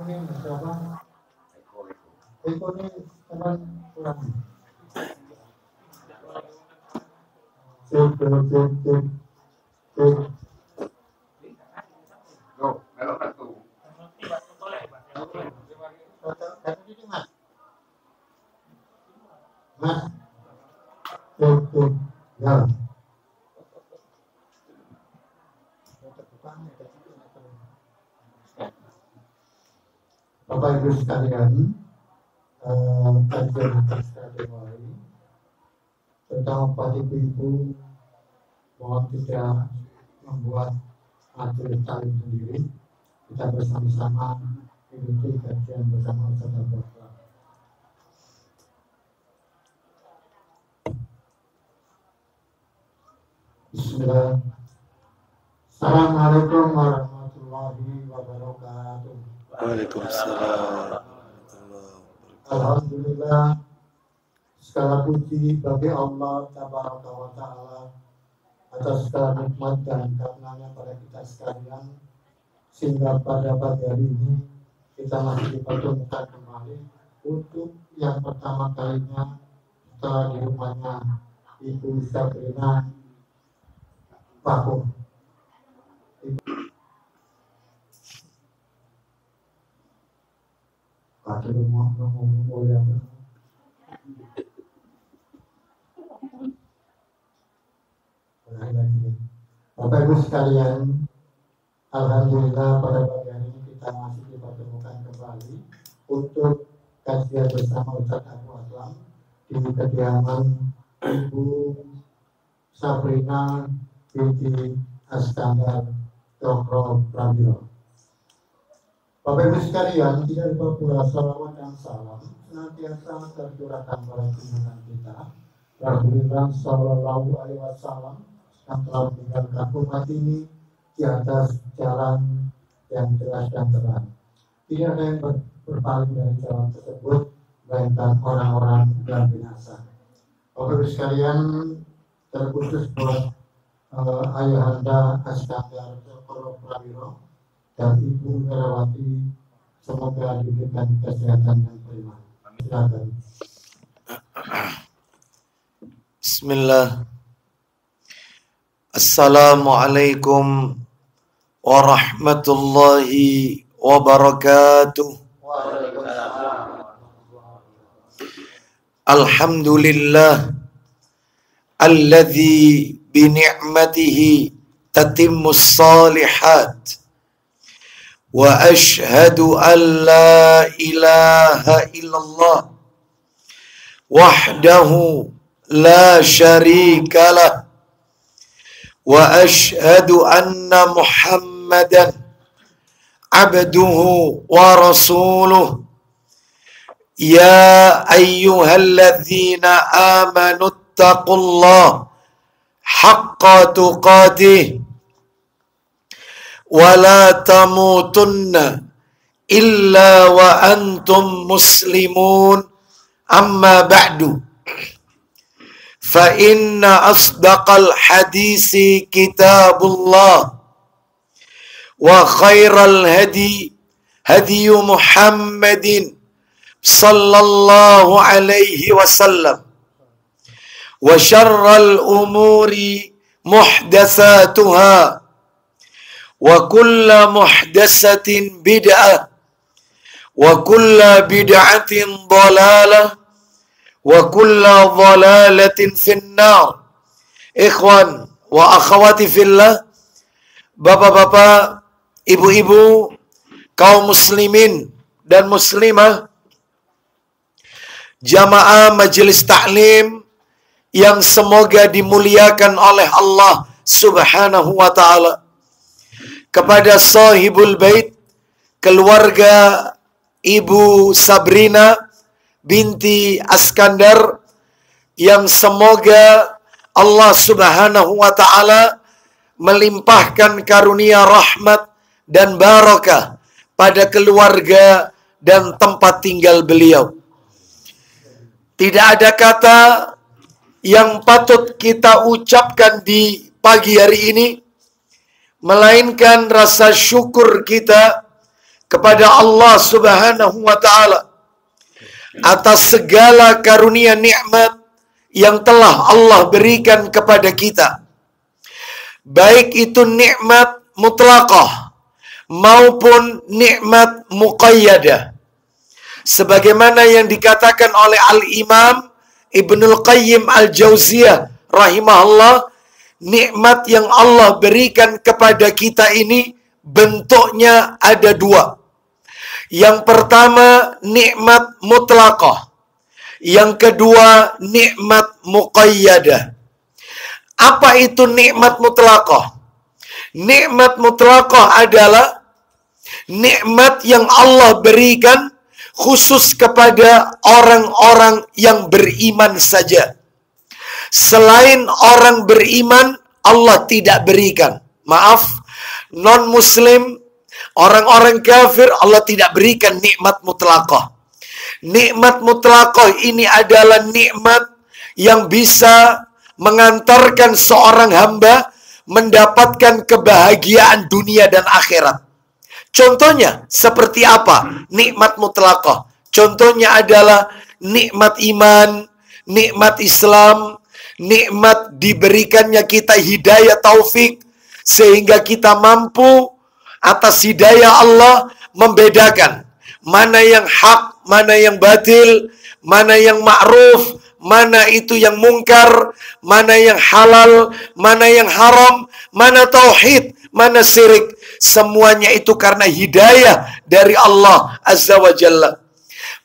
ini siapa? Eko ini teman kurang. Cek. Loh, kalau satu. Mas. Cek. Ya. Bapak Ibu sekalian, kajian atas kategori tentang Bapak Ibu mohon tidak membuat majelis taklim sendiri. Kita bersama-sama mengikuti kajian bersama Ustaz Al-Bahra. Bismillah. Assalamualaikum warahmatullahi wabarakatuh. Waalaikumsalam. Alhamdulillah, segala puji bagi Allah Tabaraka wa Ta'ala atas segala nikmat dan karunia pada kita sekalian, sehingga pada pagi hari ini kita masih dipertemukan kembali untuk yang pertama kalinya setelah di rumahnya Ibu Sabrina Paku. Ada ngomong boleh apa? Bapak Ibu sekalian, alhamdulillah pada pagi hari ini kita masih dipertemukan kembali untuk kajian bersama Ustaz Abu Aslam di kediaman Ibu Sabrina binti Askandar Cokro Pramila. Bapak Ibu sekalian, tidak lupa pula salawat dan salam senantiasa tercurahkan pada junjungan kita Rasulullah Sallallahu Alaihi Wasallam yang telah meninggalkan umat ini di atas jalan yang jelas dan terang. Tidak ada yang berpaling dari jalan tersebut melainkan orang-orang yang binasa. Bapak Ibu sekalian, terkhusus buat Ayahanda Askandar Cokro Pramila dan Ibu Herawati, semoga diberikan kesehatan yang prima. Silakan. Bismillah. Assalamualaikum warahmatullahi wabarakatuh. Alhamdulillah alladzi bi ni'matihi tatimmus shalihat. Wa ashhadu an la ilaha illallah wahdahu la syarika lah wa ashhadu anna Muhammadan abduhu wa rasuluh ya ayyuhalladzina amanu taqullaha haqqa tuqatih wala tamutunna illa wa antum muslimun amma ba'du fa inna asdaqal hadisi kitabullah wa khairal hadi hadi Muhammadin sallallahu alaihi wasallam wa syarral umuri muhdatsatuha wa kulla muhdatsatin bid'ah wa kulla bid'atin dhalalah wa kulla dhalalatin finnar. Ikhwan wa akhwati fillah, bapak-bapak, ibu-ibu, kaum muslimin dan muslimah, jamaah majelis taklim yang semoga dimuliakan oleh Allah Subhanahu wa ta'ala. Kepada sahibul bait, keluarga Ibu Sabrina binti Askandar, yang semoga Allah Subhanahu wa ta'ala melimpahkan karunia rahmat dan barakah pada keluarga dan tempat tinggal beliau. Tidak ada kata yang patut kita ucapkan di pagi hari ini melainkan rasa syukur kita kepada Allah Subhanahu wa taala atas segala karunia nikmat yang telah Allah berikan kepada kita. Baik itu nikmat mutlaqah maupun nikmat muqayyadah. Sebagaimana yang dikatakan oleh Al-Imam Ibnul Qayyim Al-Jauziyah rahimahullah, nikmat yang Allah berikan kepada kita ini bentuknya ada dua. Yang pertama nikmat mutlaqah, yang kedua nikmat muqayyadah. Apa itu nikmat mutlaqah? Nikmat mutlaqah adalah nikmat yang Allah berikan khusus kepada orang-orang yang beriman saja. Selain orang beriman, Allah tidak berikan. Maaf, non-muslim, orang-orang kafir, Allah tidak berikan nikmat mutlaqah. Nikmat mutlaqah ini adalah nikmat yang bisa mengantarkan seorang hamba mendapatkan kebahagiaan dunia dan akhirat. Contohnya seperti apa nikmat mutlaqah? Contohnya adalah nikmat iman, nikmat Islam, nikmat diberikannya kita hidayah taufik, sehingga kita mampu atas hidayah Allah membedakan mana yang hak, mana yang batil, mana yang ma'ruf, mana itu yang mungkar, mana yang halal, mana yang haram, mana tauhid, mana syirik. Semuanya itu karena hidayah dari Allah Azza wa Jalla.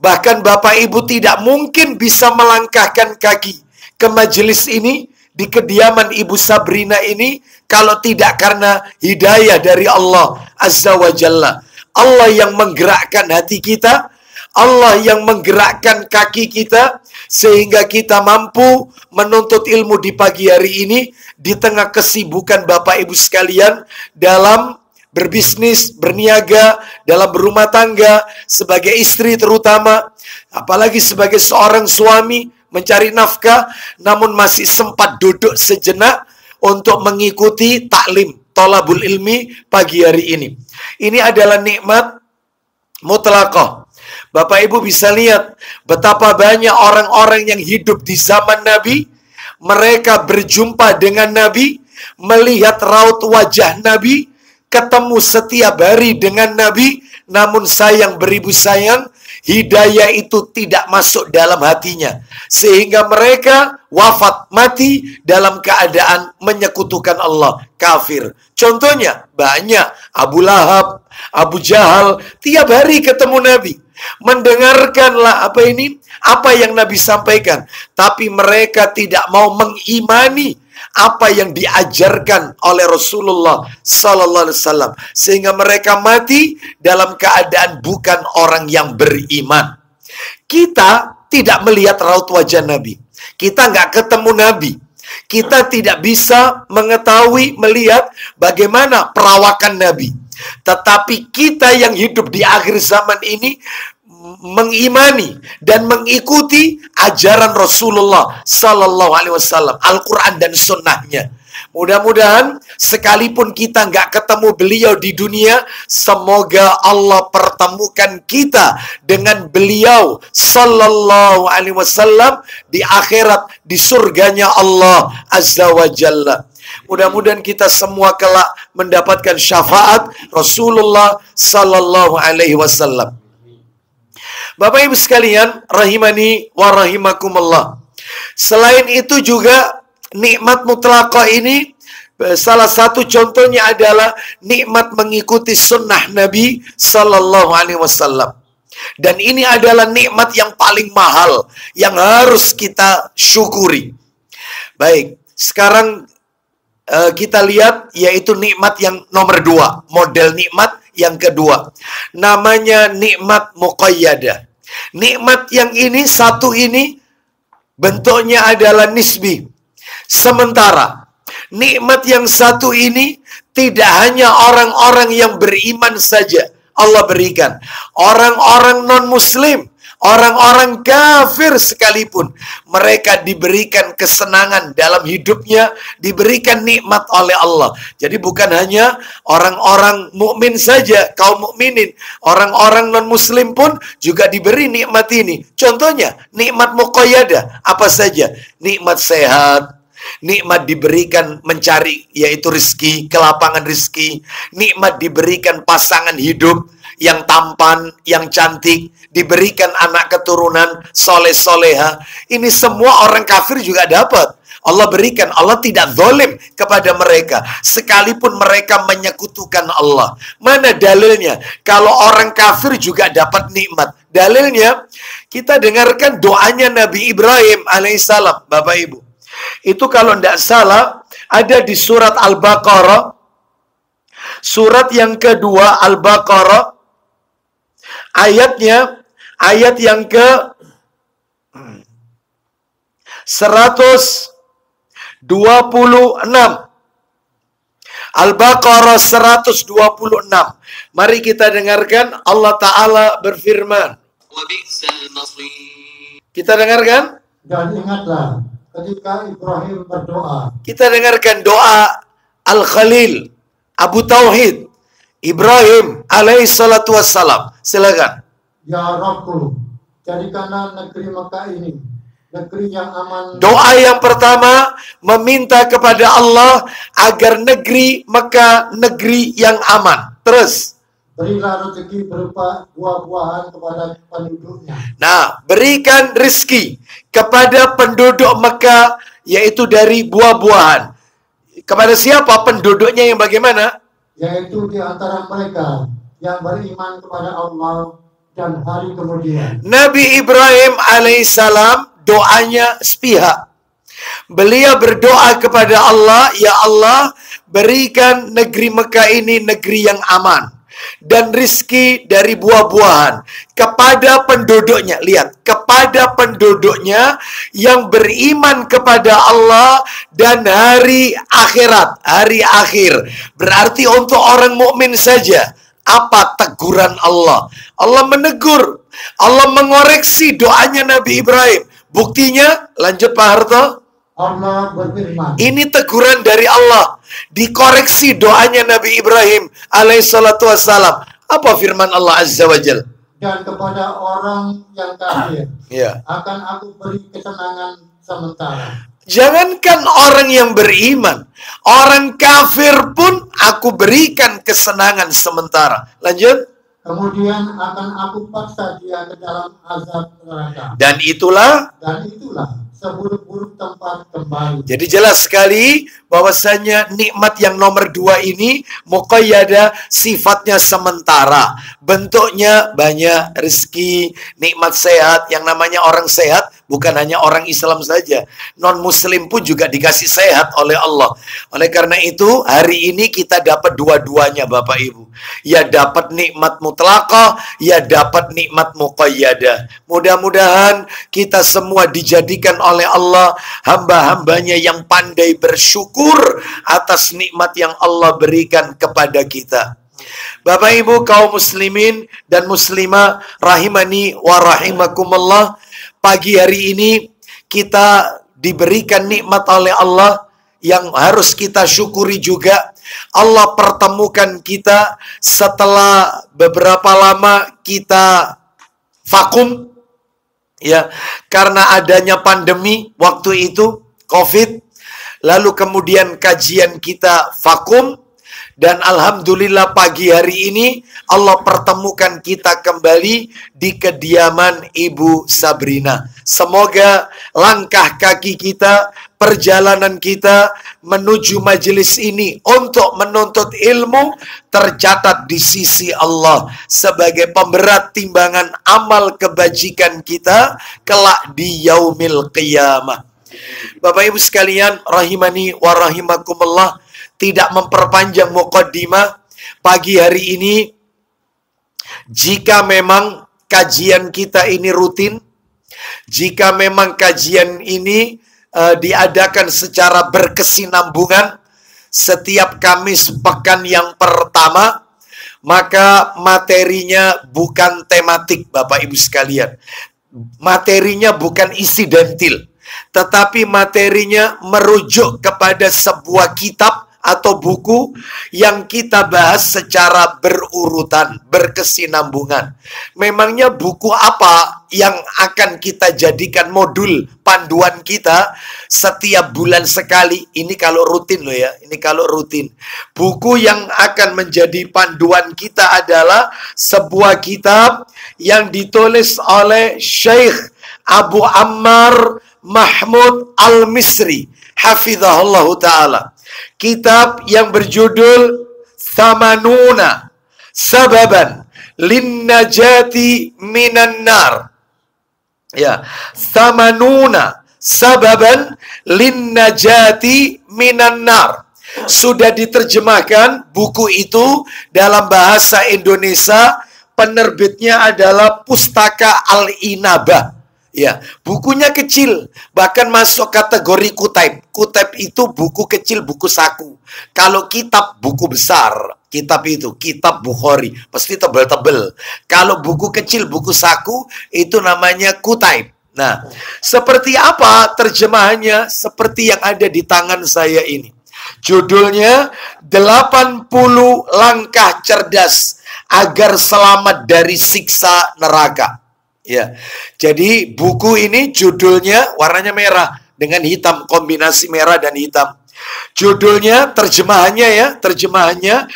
Bahkan Bapak Ibu tidak mungkin bisa melangkahkan kaki ke majelis ini, di kediaman Ibu Sabrina ini, kalau tidak karena hidayah dari Allah Azza wa Jalla. Allah yang menggerakkan hati kita, Allah yang menggerakkan kaki kita, sehingga kita mampu menuntut ilmu di pagi hari ini, di tengah kesibukan Bapak Ibu sekalian dalam berbisnis, berniaga, dalam berumah tangga, sebagai istri terutama, apalagi sebagai seorang suami, mencari nafkah, namun masih sempat duduk sejenak untuk mengikuti taklim, thalabul ilmi pagi hari ini. Ini adalah nikmat mutlaqah. Bapak Ibu bisa lihat betapa banyak orang-orang yang hidup di zaman Nabi, mereka berjumpa dengan Nabi, melihat raut wajah Nabi, ketemu setiap hari dengan Nabi, namun sayang beribu sayang, hidayah itu tidak masuk dalam hatinya, sehingga mereka wafat mati dalam keadaan menyekutukan Allah, kafir. Contohnya banyak, Abu Lahab, Abu Jahal, tiap hari ketemu Nabi, mendengarkanlah apa yang Nabi sampaikan, tapi mereka tidak mau mengimani apa yang diajarkan oleh Rasulullah sallallahu alaihi wasallam, sehingga mereka mati dalam keadaan bukan orang yang beriman. Kita tidak melihat raut wajah Nabi, kita nggak ketemu Nabi, kita tidak bisa mengetahui, melihat bagaimana perawakan Nabi. Tetapi kita yang hidup di akhir zaman ini mengimani dan mengikuti ajaran Rasulullah sallallahu alaihi wasallam, Al-Quran dan sunnahnya. Mudah-mudahan sekalipun kita nggak ketemu beliau di dunia, semoga Allah pertemukan kita dengan beliau sallallahu alaihi wasallam di akhirat, di surganya Allah Azza wa Jalla. Mudah-mudahan kita semua kelak mendapatkan syafaat Rasulullah sallallahu alaihi wasallam. Bapak Ibu sekalian, rahimani wa rahimakumullah. Selain itu juga nikmat mutlaqah ini, salah satu contohnya adalah nikmat mengikuti sunnah Nabi sallallahu alaihi wasallam. Dan ini adalah nikmat yang paling mahal yang harus kita syukuri. Baik, sekarang kita lihat yaitu nikmat yang nomor 2, model nikmat yang kedua. Namanya nikmat muqayyadah. Nikmat yang ini satu ini bentuknya adalah nisbi. Sementara nikmat yang satu ini tidak hanya orang-orang yang beriman saja Allah berikan. Orang-orang non-muslim, Orang-orang kafir sekalipun, mereka diberikan kesenangan dalam hidupnya, diberikan nikmat oleh Allah. Jadi bukan hanya orang-orang mukmin saja, kaum mukminin, orang-orang non-muslim pun juga diberi nikmat ini. Contohnya, nikmat muqayyadah, apa saja? Nikmat sehat, nikmat diberikan mencari, yaitu rizki, kelapangan rizki, nikmat diberikan pasangan hidup yang tampan, yang cantik, diberikan anak keturunan, soleh-soleha. Ini semua orang kafir juga dapat. Allah berikan, Allah tidak zalim kepada mereka, sekalipun mereka menyekutukan Allah. Mana dalilnya? Kalau orang kafir juga dapat nikmat. Dalilnya, kita dengarkan doanya Nabi Ibrahim alaihissalam, Bapak Ibu. Itu kalau tidak salah, ada di surat Al-Baqarah, surat yang kedua Al-Baqarah, ayat yang ke 126. Al-Baqarah 126. Mari kita dengarkan, Allah Ta'ala berfirman. Kita dengarkan. Dan ingatlah ketika Ibrahim berdoa. Kita dengarkan doa Al-Khalil, Abu Tauhid, Ibrahim alaihi salatu wassalam. Silakan. Ya Rabbku, jadikanlah negeri Mekah ini negeri yang aman. Doa yang pertama meminta kepada Allah agar negeri Mekah negeri yang aman. Terus, berilah rezeki berupa buah-buahan kepada penduduknya. Nah, berikan rezeki kepada penduduk Mekah, yaitu dari buah-buahan. Kepada siapa penduduknya yang bagaimana? Yaitu di antara mereka yang beriman kepada Allah dan hari kemudian. Nabi Ibrahim alaihissalam doanya sepihak. Beliau berdoa kepada Allah, ya Allah, berikan negeri Mekah ini negeri yang aman dan rizki dari buah-buahan kepada penduduknya. Lihat, kepada penduduknya yang beriman kepada Allah dan hari akhirat, hari akhir. Berarti untuk orang mukmin saja. Apa teguran Allah? Allah menegur, Allah mengoreksi doanya Nabi Ibrahim. Buktinya, lanjut Pak Harto. Allah berfirman. Ini teguran dari Allah. Dikoreksi doanya Nabi Ibrahim alaihissalatu wassalam. Apa firman Allah Azza wa Jal? Dan kepada orang yang kafir, Ya. akan aku beri kesenangan sementara. Jangankan orang yang beriman, orang kafir pun aku berikan kesenangan sementara. Lanjut. Kemudian akan aku paksa dia ke dalam azab neraka. Dan itulah seburuk-buruk tempat kembali. Jadi jelas sekali bahwasanya nikmat yang nomor 2 ini muqayyada, sifatnya sementara. Bentuknya banyak, rezeki, nikmat sehat. Yang namanya orang sehat bukan hanya orang Islam saja. Non-muslim pun juga dikasih sehat oleh Allah. Oleh karena itu hari ini kita dapat dua-duanya Bapak Ibu. Ya dapat nikmat mutlaqah, ya dapat nikmat muqayyadah. Mudah-mudahan kita semua dijadikan oleh Allah hamba-hambanya yang pandai bersyukur atas nikmat yang Allah berikan kepada kita. Bapak Ibu kaum muslimin dan muslimah rahimani wa rahimakumullah, pagi hari ini kita diberikan nikmat oleh Allah yang harus kita syukuri juga. Allah pertemukan kita setelah beberapa lama kita vakum, ya, karena adanya pandemi waktu itu, COVID. Lalu kemudian kajian kita vakum. Dan alhamdulillah pagi hari ini Allah pertemukan kita kembali di kediaman Ibu Sabrina. Semoga langkah kaki kita, perjalanan kita menuju majelis ini untuk menuntut ilmu tercatat di sisi Allah sebagai pemberat timbangan amal kebajikan kita kelak di yaumil qiyamah. Bapak Ibu sekalian rahimani wa rahimakumullah, tidak memperpanjang muqaddimah pagi hari ini, jika memang kajian kita ini rutin, jika memang kajian ini diadakan secara berkesinambungan setiap Kamis pekan yang pertama, maka materinya bukan tematik Bapak Ibu sekalian. Materinya bukan insidentil, tetapi materinya merujuk kepada sebuah kitab atau buku yang kita bahas secara berurutan, berkesinambungan. Memangnya buku apa yang akan kita jadikan modul panduan kita setiap bulan sekali? Ini kalau rutin loh ya, ini kalau rutin. Buku yang akan menjadi panduan kita adalah sebuah kitab yang ditulis oleh Syekh Abu Ammar Mahmud Al-Misri, hafizahullah ta'ala. Kitab yang berjudul Thamanuna Sababan Linnajati Minan Nar. Ya, Thamanuna Sababan Linnajati Minan Nar. Sudah diterjemahkan buku itu dalam bahasa Indonesia. Penerbitnya adalah Pustaka Al-Inabah. Ya, bukunya kecil, bahkan masuk kategori kutaib. Kutaib itu buku kecil, buku saku. Kalau kitab, buku besar. Kitab itu, kitab Bukhari, pasti tebel-tebel. Kalau buku kecil, buku saku, itu namanya kutaib. Nah, seperti apa terjemahannya? Seperti yang ada di tangan saya ini. Judulnya 80 Langkah Cerdas Agar Selamat dari Siksa Neraka. Ya, jadi buku ini judulnya warnanya merah dengan hitam, kombinasi merah dan hitam. Judulnya, terjemahannya 80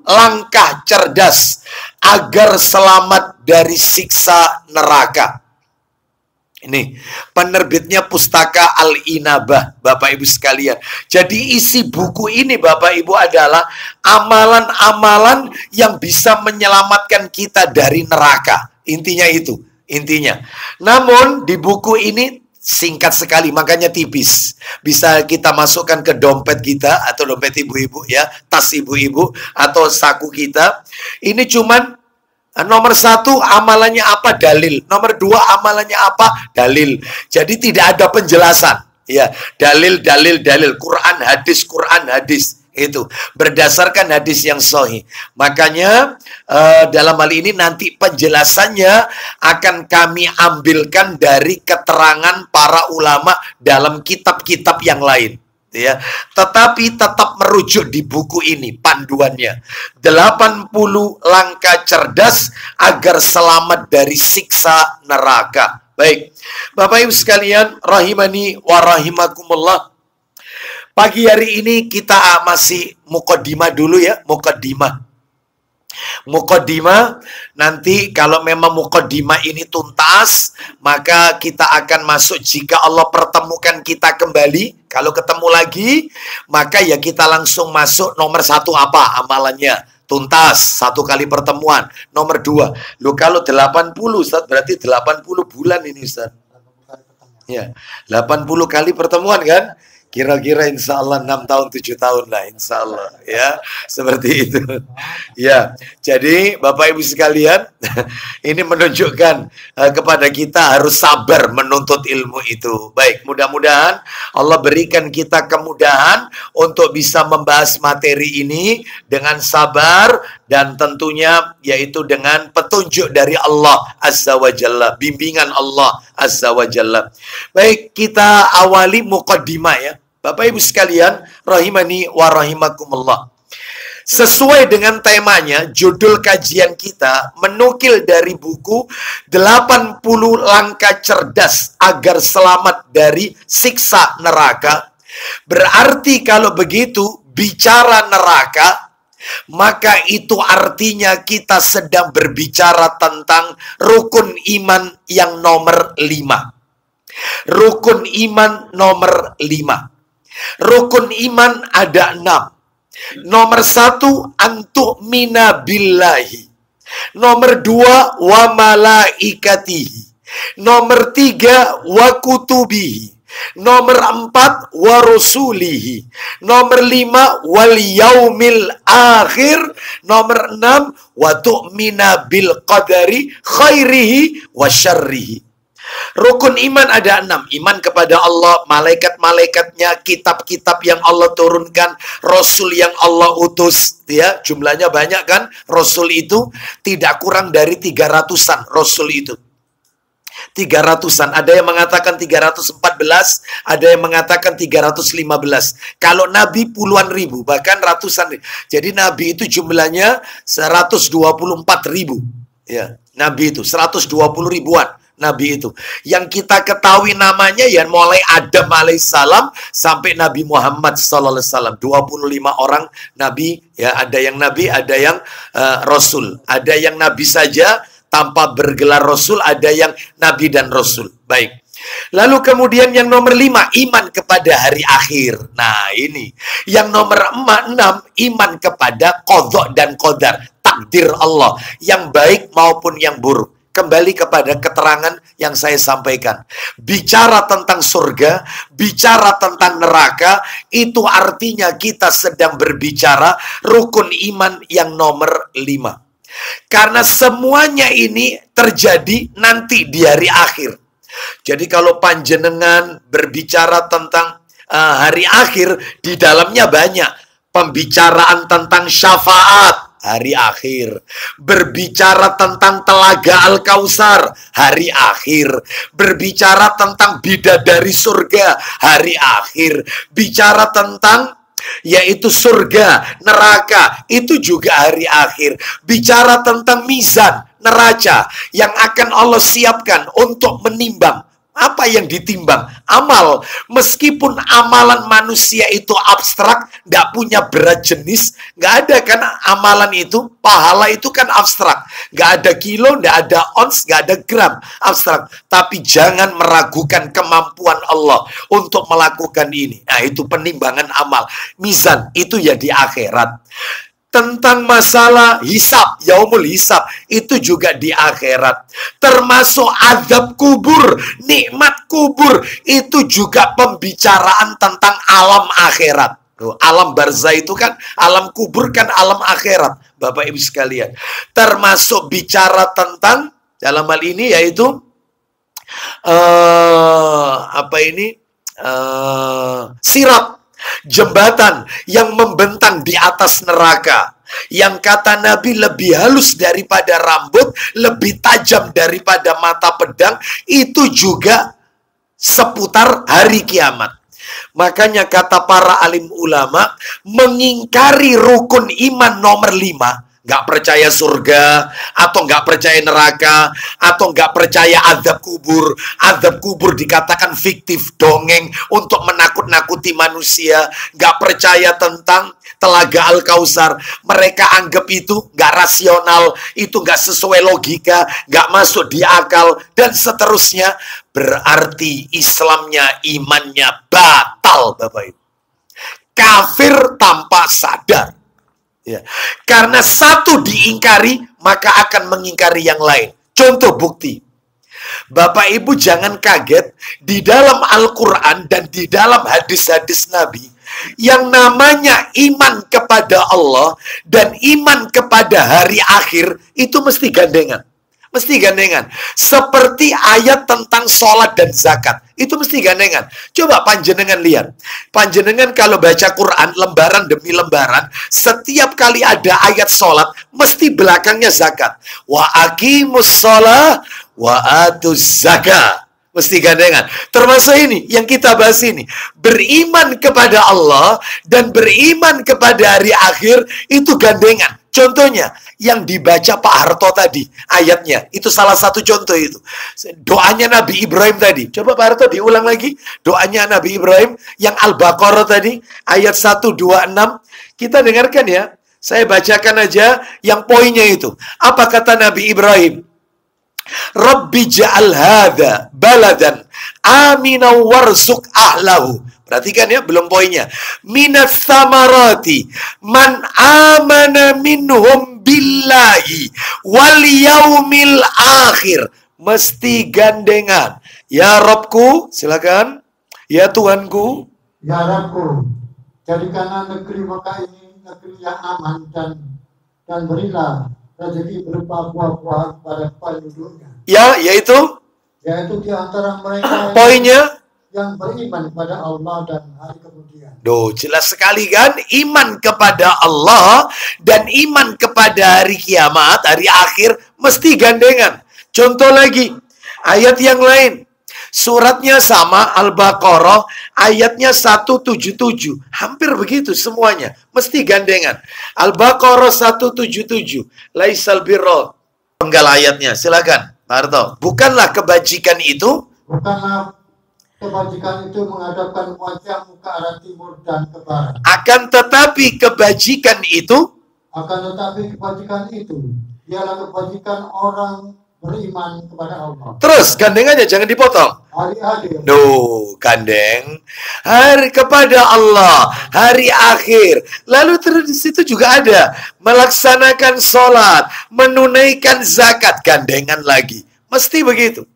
Langkah Cerdas Agar Selamat dari Siksa Neraka. Ini penerbitnya Pustaka Al-Inabah, Bapak Ibu sekalian. Jadi isi buku ini Bapak Ibu adalah amalan-amalan yang bisa menyelamatkan kita dari neraka. Intinya itu, intinya. Namun di buku ini singkat sekali, makanya tipis. Bisa kita masukkan ke dompet kita atau dompet ibu-ibu ya, tas ibu-ibu atau saku kita. Ini cuman nomor 1 amalannya apa? Dalil. Nomor 2 amalannya apa? Dalil. Jadi tidak ada penjelasan. Ya, dalil. Quran, hadis. Itu berdasarkan hadis yang sahih. Makanya dalam hal ini nanti penjelasannya akan kami ambilkan dari keterangan para ulama dalam kitab-kitab yang lain. Ya, tetapi tetap merujuk di buku ini panduannya 80 langkah cerdas agar selamat dari siksa neraka. Baik, Bapak Ibu sekalian, rahimani wa rahimakumullah. Pagi hari ini kita masih mukaddimah dulu ya, mukaddimah. Nanti kalau memang mukaddimah ini tuntas, maka kita akan masuk jika Allah pertemukan kita kembali. Kalau ketemu lagi, maka ya kita langsung masuk nomor 1 apa amalannya. Tuntas, 1 kali pertemuan. Nomor 2, loh kalau 80 Ustaz, berarti 80 bulan ini Ustaz. Ya, 80 kali pertemuan kan? Kira-kira insya Allah 6 tahun, 7 tahun lah insya Allah. Ya, seperti itu. Ya, jadi Bapak Ibu sekalian, ini menunjukkan kepada kita harus sabar menuntut ilmu itu. Baik, mudah-mudahan Allah berikan kita kemudahan untuk bisa membahas materi ini dengan sabar dan tentunya yaitu dengan petunjuk dari Allah Azza wa Jalla, bimbingan Allah Azza wa Jalla. Baik, kita awali muqaddimah ya. Bapak Ibu sekalian, rahimani wa rahimakumullah. Sesuai dengan temanya, judul kajian kita menukil dari buku 80 langkah cerdas agar selamat dari siksa neraka. Berarti kalau begitu, bicara neraka, maka itu artinya kita sedang berbicara tentang rukun iman yang nomor 5. Rukun iman nomor 5. Rukun iman ada 6. Nomor 1, antu'mina billahi. Nomor 2, wa malaikatihi. Nomor 3, wa kutubihi. Nomor 4, wa rusulihi. Nomor 5, wal yaumil akhir. Nomor 6, wa tu'mina bil qadari khairihi wa syarrihi. Rukun iman ada 6. Iman kepada Allah, malaikat-malaikatnya, kitab-kitab yang Allah turunkan, Rasul yang Allah utus. Ya, jumlahnya banyak kan? Rasul itu tidak kurang dari 300-an. Rasul itu 300-an. Ada yang mengatakan 314, ada yang mengatakan 315. Kalau Nabi puluhan ribu, bahkan ratusan ribu. Jadi Nabi itu jumlahnya 124 ribu. Ya, Nabi itu 120 ribuan. Nabi itu yang kita ketahui namanya ya mulai Adam alaihissalam sampai Nabi Muhammad sallallahu alaihi wasallam, 25 orang nabi ya, ada yang nabi, ada yang rasul, ada yang nabi saja tanpa bergelar rasul, ada yang nabi dan rasul. Baik. Lalu kemudian yang nomor 5, iman kepada hari akhir. Nah ini. Yang nomor 6, iman kepada qadha dan qadar, takdir Allah, yang baik maupun yang buruk. Kembali kepada keterangan yang saya sampaikan. Bicara tentang surga, bicara tentang neraka, itu artinya kita sedang berbicara rukun iman yang nomor 5. Karena semuanya ini terjadi nanti di hari akhir. Jadi kalau panjenengan berbicara tentang hari akhir, di dalamnya banyak pembicaraan tentang syafaat hari akhir, berbicara tentang telaga Al-Kautsar hari akhir, berbicara tentang bidadari surga hari akhir, bicara tentang yaitu surga, neraka, itu juga hari akhir, bicara tentang mizan, neraca yang akan Allah siapkan untuk menimbang. Apa yang ditimbang? Amal. Meskipun amalan manusia itu abstrak, nggak punya berat jenis, nggak ada kan amalan itu, pahala itu kan abstrak. Nggak ada kilo, nggak ada ons, nggak ada gram, abstrak. Tapi jangan meragukan kemampuan Allah untuk melakukan ini. Nah itu penimbangan amal. Mizan, itu ya di akhirat. Tentang masalah hisab, yaumul hisab, itu juga di akhirat. Termasuk azab kubur, nikmat kubur, itu juga pembicaraan tentang alam akhirat. Alam barzah itu kan, alam kubur kan alam akhirat, Bapak Ibu sekalian. Termasuk bicara tentang, dalam hal ini yaitu, sirat. Jembatan yang membentang di atas neraka, yang kata Nabi lebih halus daripada rambut, lebih tajam daripada mata pedang, itu juga seputar hari kiamat. Makanya kata para alim ulama, mengingkari rukun iman nomor 5, nggak percaya surga, atau nggak percaya neraka, atau nggak percaya azab kubur. Azab kubur dikatakan fiktif, dongeng untuk menakut-nakuti manusia. Nggak percaya tentang telaga Al-Kautsar. Mereka anggap itu nggak rasional, itu nggak sesuai logika, nggak masuk di akal, dan seterusnya. Berarti Islamnya, imannya batal, Bapak Ibu. Kafir tanpa sadar. Ya. Karena satu diingkari, maka akan mengingkari yang lain. Contoh bukti. Bapak Ibu jangan kaget, di dalam Al-Quran dan di dalam hadis-hadis Nabi, yang namanya iman kepada Allah dan iman kepada hari akhir, itu mesti gandengan. Mesti gandengan. Seperti ayat tentang sholat dan zakat. Itu mesti gandengan. Coba panjenengan lihat. Panjenengan kalau baca Quran, lembaran demi lembaran, setiap kali ada ayat sholat, mesti belakangnya zakat. Wa aqimus sholah wa atuz zakat. Mesti gandengan. Termasuk ini, yang kita bahas ini. Beriman kepada Allah dan beriman kepada hari akhir, itu gandengan. Contohnya, yang dibaca Pak Harto tadi, ayatnya, itu salah satu contoh itu. Doanya Nabi Ibrahim tadi. Coba Pak Harto diulang lagi. Doanya Nabi Ibrahim, yang Al-Baqarah tadi, ayat 126. Kita dengarkan ya. Saya bacakan aja yang poinnya itu. Apa kata Nabi Ibrahim? Rabbi ja'al hadha baladan amina warzuq ahlahu. Perhatikan ya, belum poinnya. Minas samarati man amana minhum billahi wal yaumil akhir. Mesti gandengan. Ya Rabbku, silakan. Ya Tuhanku. Ya Rabbku, jadikanlah negeri Mekah ini negeri yang aman dan berilah rezeki berupa buah-buahan kepada penduduknya. Ya, yaitu Yaitu di antara mereka Poinnya, yang beriman kepada Allah dan hari kemudian. jelas sekali kan? Iman kepada Allah dan iman kepada hari kiamat, hari akhir, mesti gandengan. Contoh lagi, ayat yang lain. Suratnya sama, Al-Baqarah, ayatnya 177. Hampir begitu semuanya. Mesti gandengan. Al-Baqarah 177. Laisal birra. Penggal ayatnya, silakan Pak Harto. Bukanlah kebajikan itu. Bukanlah kebajikan itu menghadapkan wajahmu ke arah timur dan ke barat. Akan tetapi kebajikan itu. Ialah kebajikan orang beriman kepada Allah. Terus gandengannya jangan dipotong. Hari akhir. Gandeng. Hari kepada Allah, hari akhir. Lalu terus di situ juga ada melaksanakan sholat, menunaikan zakat, gandengan lagi. Mesti begitu.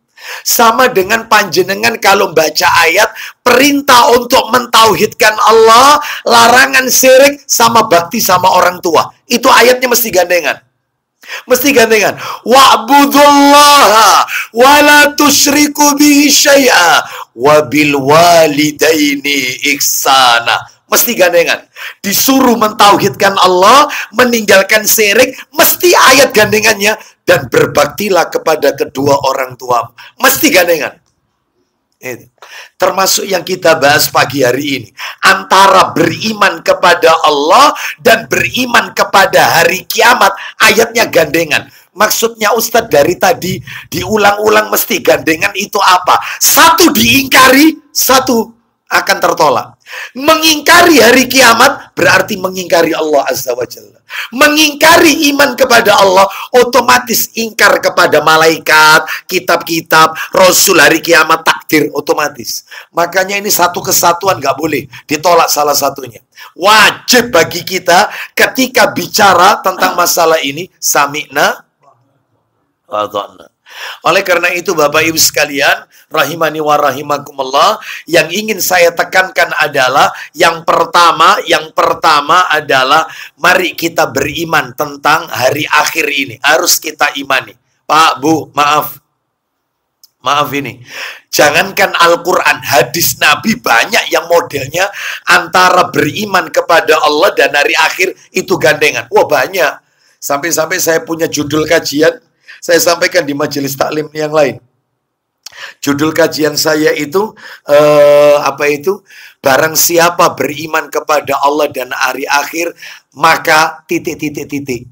Sama dengan panjenengan kalau baca ayat perintah untuk mentauhidkan Allah, larangan syirik, sama bakti sama orang tua. Itu ayatnya mesti gandengan. Mesti gandengan. Wa'budullaha wa la tusyriku bihi syai'a wa bil walidaini ihsana. Mesti gandengan. Disuruh mentauhidkan Allah, meninggalkan syirik, mesti ayat gandengannya, dan berbaktilah kepada kedua orang tua. Mesti gandengan. Itu. Termasuk yang kita bahas pagi hari ini. Antara beriman kepada Allah dan beriman kepada hari kiamat, ayatnya gandengan. Maksudnya Ustadz dari tadi diulang-ulang mesti gandengan itu apa? Satu diingkari, satu akan tertolak. Mengingkari hari kiamat berarti mengingkari Allah Azza wa Jalla. Mengingkari iman kepada Allah otomatis ingkar kepada malaikat, kitab-kitab, Rasul, hari kiamat, takdir, otomatis. Makanya ini satu kesatuan, gak boleh ditolak salah satunya. Wajib bagi kita ketika bicara tentang masalah ini, sami'na wa ata'na. Oleh karena itu Bapak Ibu sekalian, rahimani wa rahimakumullah, yang ingin saya tekankan adalah yang pertama adalah mari kita beriman tentang hari akhir ini. Harus kita imani. Pak, Bu, maaf ini. Jangankan Al-Quran, hadis Nabi banyak yang modelnya antara beriman kepada Allah dan hari akhir itu gandengan. Wah, banyak. Sampai-sampai saya punya judul kajian, saya sampaikan di majelis taklim yang lain. Judul kajian saya itu barang siapa beriman kepada Allah dan hari akhir, maka titik.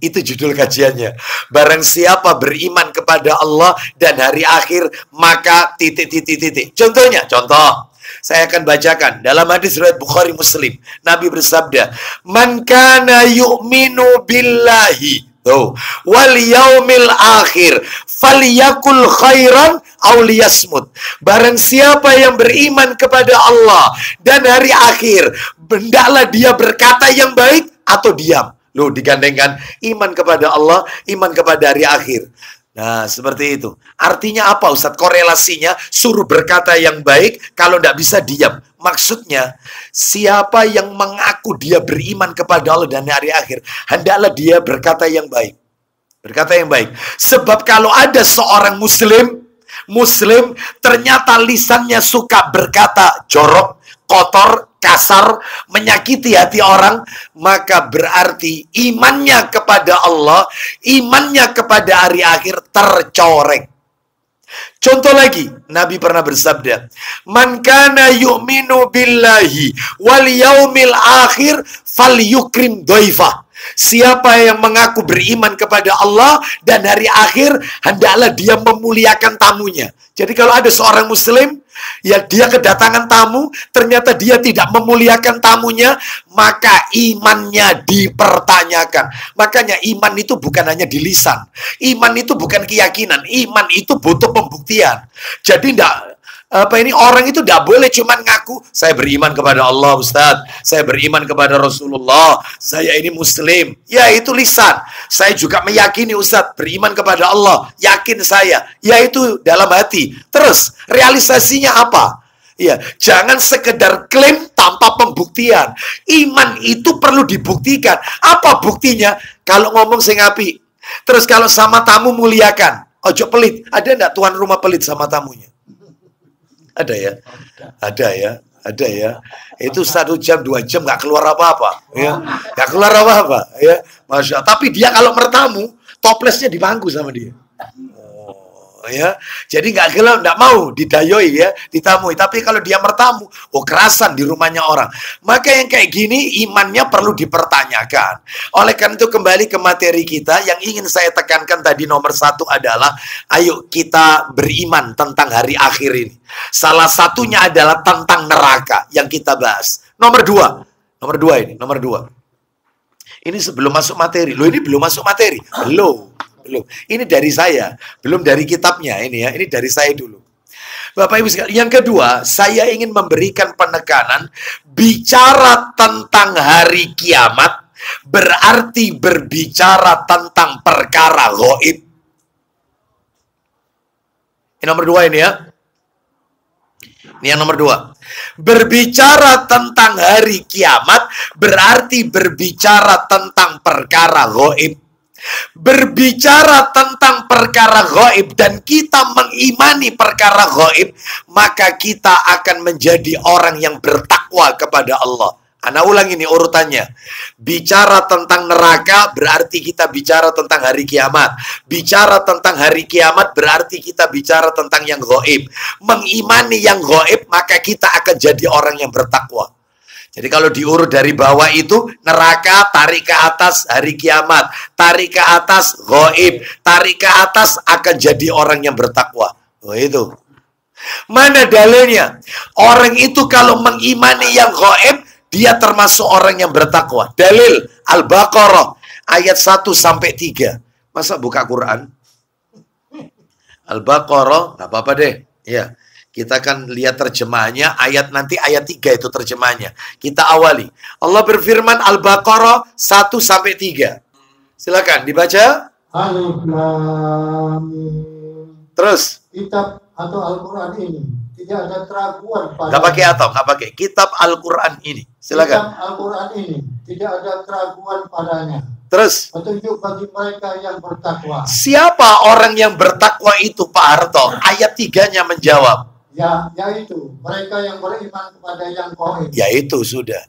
Itu judul kajiannya. Barang siapa beriman kepada Allah dan hari akhir, maka titik. Contoh. Saya akan bacakan dalam hadis riwayat Bukhari Muslim. Nabi bersabda, "Man kana yu'minu billahi wal yaumil akhir falyakul khairan aw liyasmut." Barang siapa yang beriman kepada Allah dan hari akhir, hendaklah dia berkata yang baik atau diam. Loh, digandengkan iman kepada Allah, iman kepada hari akhir. Nah, seperti itu. Artinya apa, Ustadz? Korelasinya suruh berkata yang baik, kalau tidak bisa diam. Maksudnya, siapa yang mengaku dia beriman kepada Allah dan hari akhir, hendaklah dia berkata yang baik. Berkata yang baik. Sebab kalau ada seorang Muslim ternyata lisannya suka berkata jorok, kotor, kasar, menyakiti hati orang, maka berarti imannya kepada Allah, imannya kepada hari akhir tercoreng. Contoh lagi, Nabi pernah bersabda, "Man kana yu'minu billahi wal yaumil akhir falyukrim dhaifah." Siapa yang mengaku beriman kepada Allah dan hari akhir, hendaklah dia memuliakan tamunya. Jadi kalau ada seorang Muslim, ya dia kedatangan tamu, ternyata dia tidak memuliakan tamunya, maka imannya dipertanyakan. Makanya iman itu bukan hanya di lisan. Iman itu bukan keyakinan. Iman itu butuh pembuktian. Jadi orang itu tidak boleh cuma ngaku, saya beriman kepada Allah, Ustadz, saya beriman kepada Rasulullah, saya ini Muslim. Ya, itu lisan. Saya juga meyakini, Ustadz, beriman kepada Allah, yakin saya. Ya, itu dalam hati. Terus, realisasinya apa? Ya, jangan sekedar klaim tanpa pembuktian. Iman itu perlu dibuktikan. Apa buktinya? Kalau ngomong sing apik. Terus kalau sama tamu muliakan. Ojo pelit. Ada enggak tuan rumah pelit sama tamunya? Ada ya? Ada ya? Ada ya? Itu 1 jam, 2 jam nggak keluar apa-apa. Ya. Nggak keluar apa-apa. Ya. Masya Allah. Tapi dia kalau mertamu, toplesnya di bangku sama dia. Ya, jadi nggak mau didayoi ya, ditamui. Tapi kalau dia mertamu, kerasan di rumahnya orang. Maka yang kayak gini imannya perlu dipertanyakan. Oleh karena itu kembali ke materi kita, yang ingin saya tekankan tadi nomor 1 adalah, ayo kita beriman tentang hari akhir ini. Salah satunya adalah tentang neraka yang kita bahas. Nomor 2 ini. Ini sebelum masuk materi. Loh, ini belum masuk materi. Belum. Ini dari saya, belum dari kitabnya ini ya. Ini dari saya dulu. Bapak Ibu sekalian, yang kedua, saya ingin memberikan penekanan bicara tentang hari kiamat berarti berbicara tentang perkara gaib. Ini nomor 2 ini ya. Ini yang nomor 2. Berbicara tentang hari kiamat berarti berbicara tentang perkara gaib. Berbicara tentang perkara gaib dan kita mengimani perkara gaib, maka kita akan menjadi orang yang bertakwa kepada Allah. Ana ulang ini urutannya. Bicara tentang neraka berarti kita bicara tentang hari kiamat. Bicara tentang hari kiamat berarti kita bicara tentang yang gaib. Mengimani yang gaib, maka kita akan jadi orang yang bertakwa. Jadi kalau diurut dari bawah itu, neraka, tarik ke atas, hari kiamat, tarik ke atas, gaib, tarik ke atas, akan jadi orang yang bertakwa. Oh itu. Mana dalilnya? Orang itu kalau mengimani yang gaib, dia termasuk orang yang bertakwa. Dalil Al-Baqarah ayat 1-3. Masa buka Quran? Al-Baqarah, nggak apa-apa deh. Ya. Kita akan lihat terjemahannya, nanti ayat 3 itu terjemahannya. Kita awali. Allah berfirman Al-Baqarah 1-3. Silakan dibaca. Alif Lam Mim. Terus. Kitab atau Al-Quran ini tidak ada keraguan pada. Nggak pakai atau, nggak pakai. Kitab Al-Quran ini. Silakan. Kitab Al-Quran ini tidak ada keraguan padanya. Terus. Petunjuk bagi mereka yang bertakwa. Siapa orang yang bertakwa itu, Pak Harto? Ayat 3-nya menjawab. Ya, yaitu mereka yang beriman kepada yang gaib. Yaitu sudah.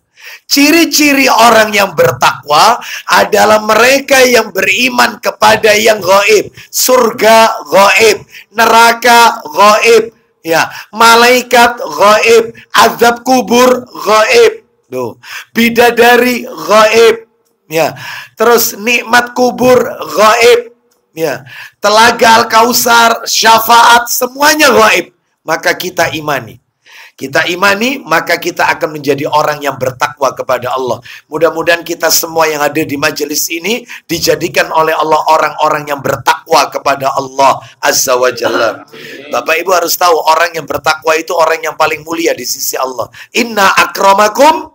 Ciri-ciri orang yang bertakwa adalah mereka yang beriman kepada yang gaib. Surga gaib, neraka gaib, ya, malaikat gaib, azab kubur gaib. Tuh. Bidadari gaib, ya. Terus nikmat kubur gaib, ya. Telaga Al-Kausar, syafaat, semuanya gaib. Maka kita imani. Kita imani, maka kita akan menjadi orang yang bertakwa kepada Allah. Mudah-mudahan kita semua yang ada di majelis ini dijadikan oleh Allah orang-orang yang bertakwa kepada Allah Azza wa Jalla. Bapak Ibu harus tahu, orang yang bertakwa itu orang yang paling mulia di sisi Allah. Inna akramakum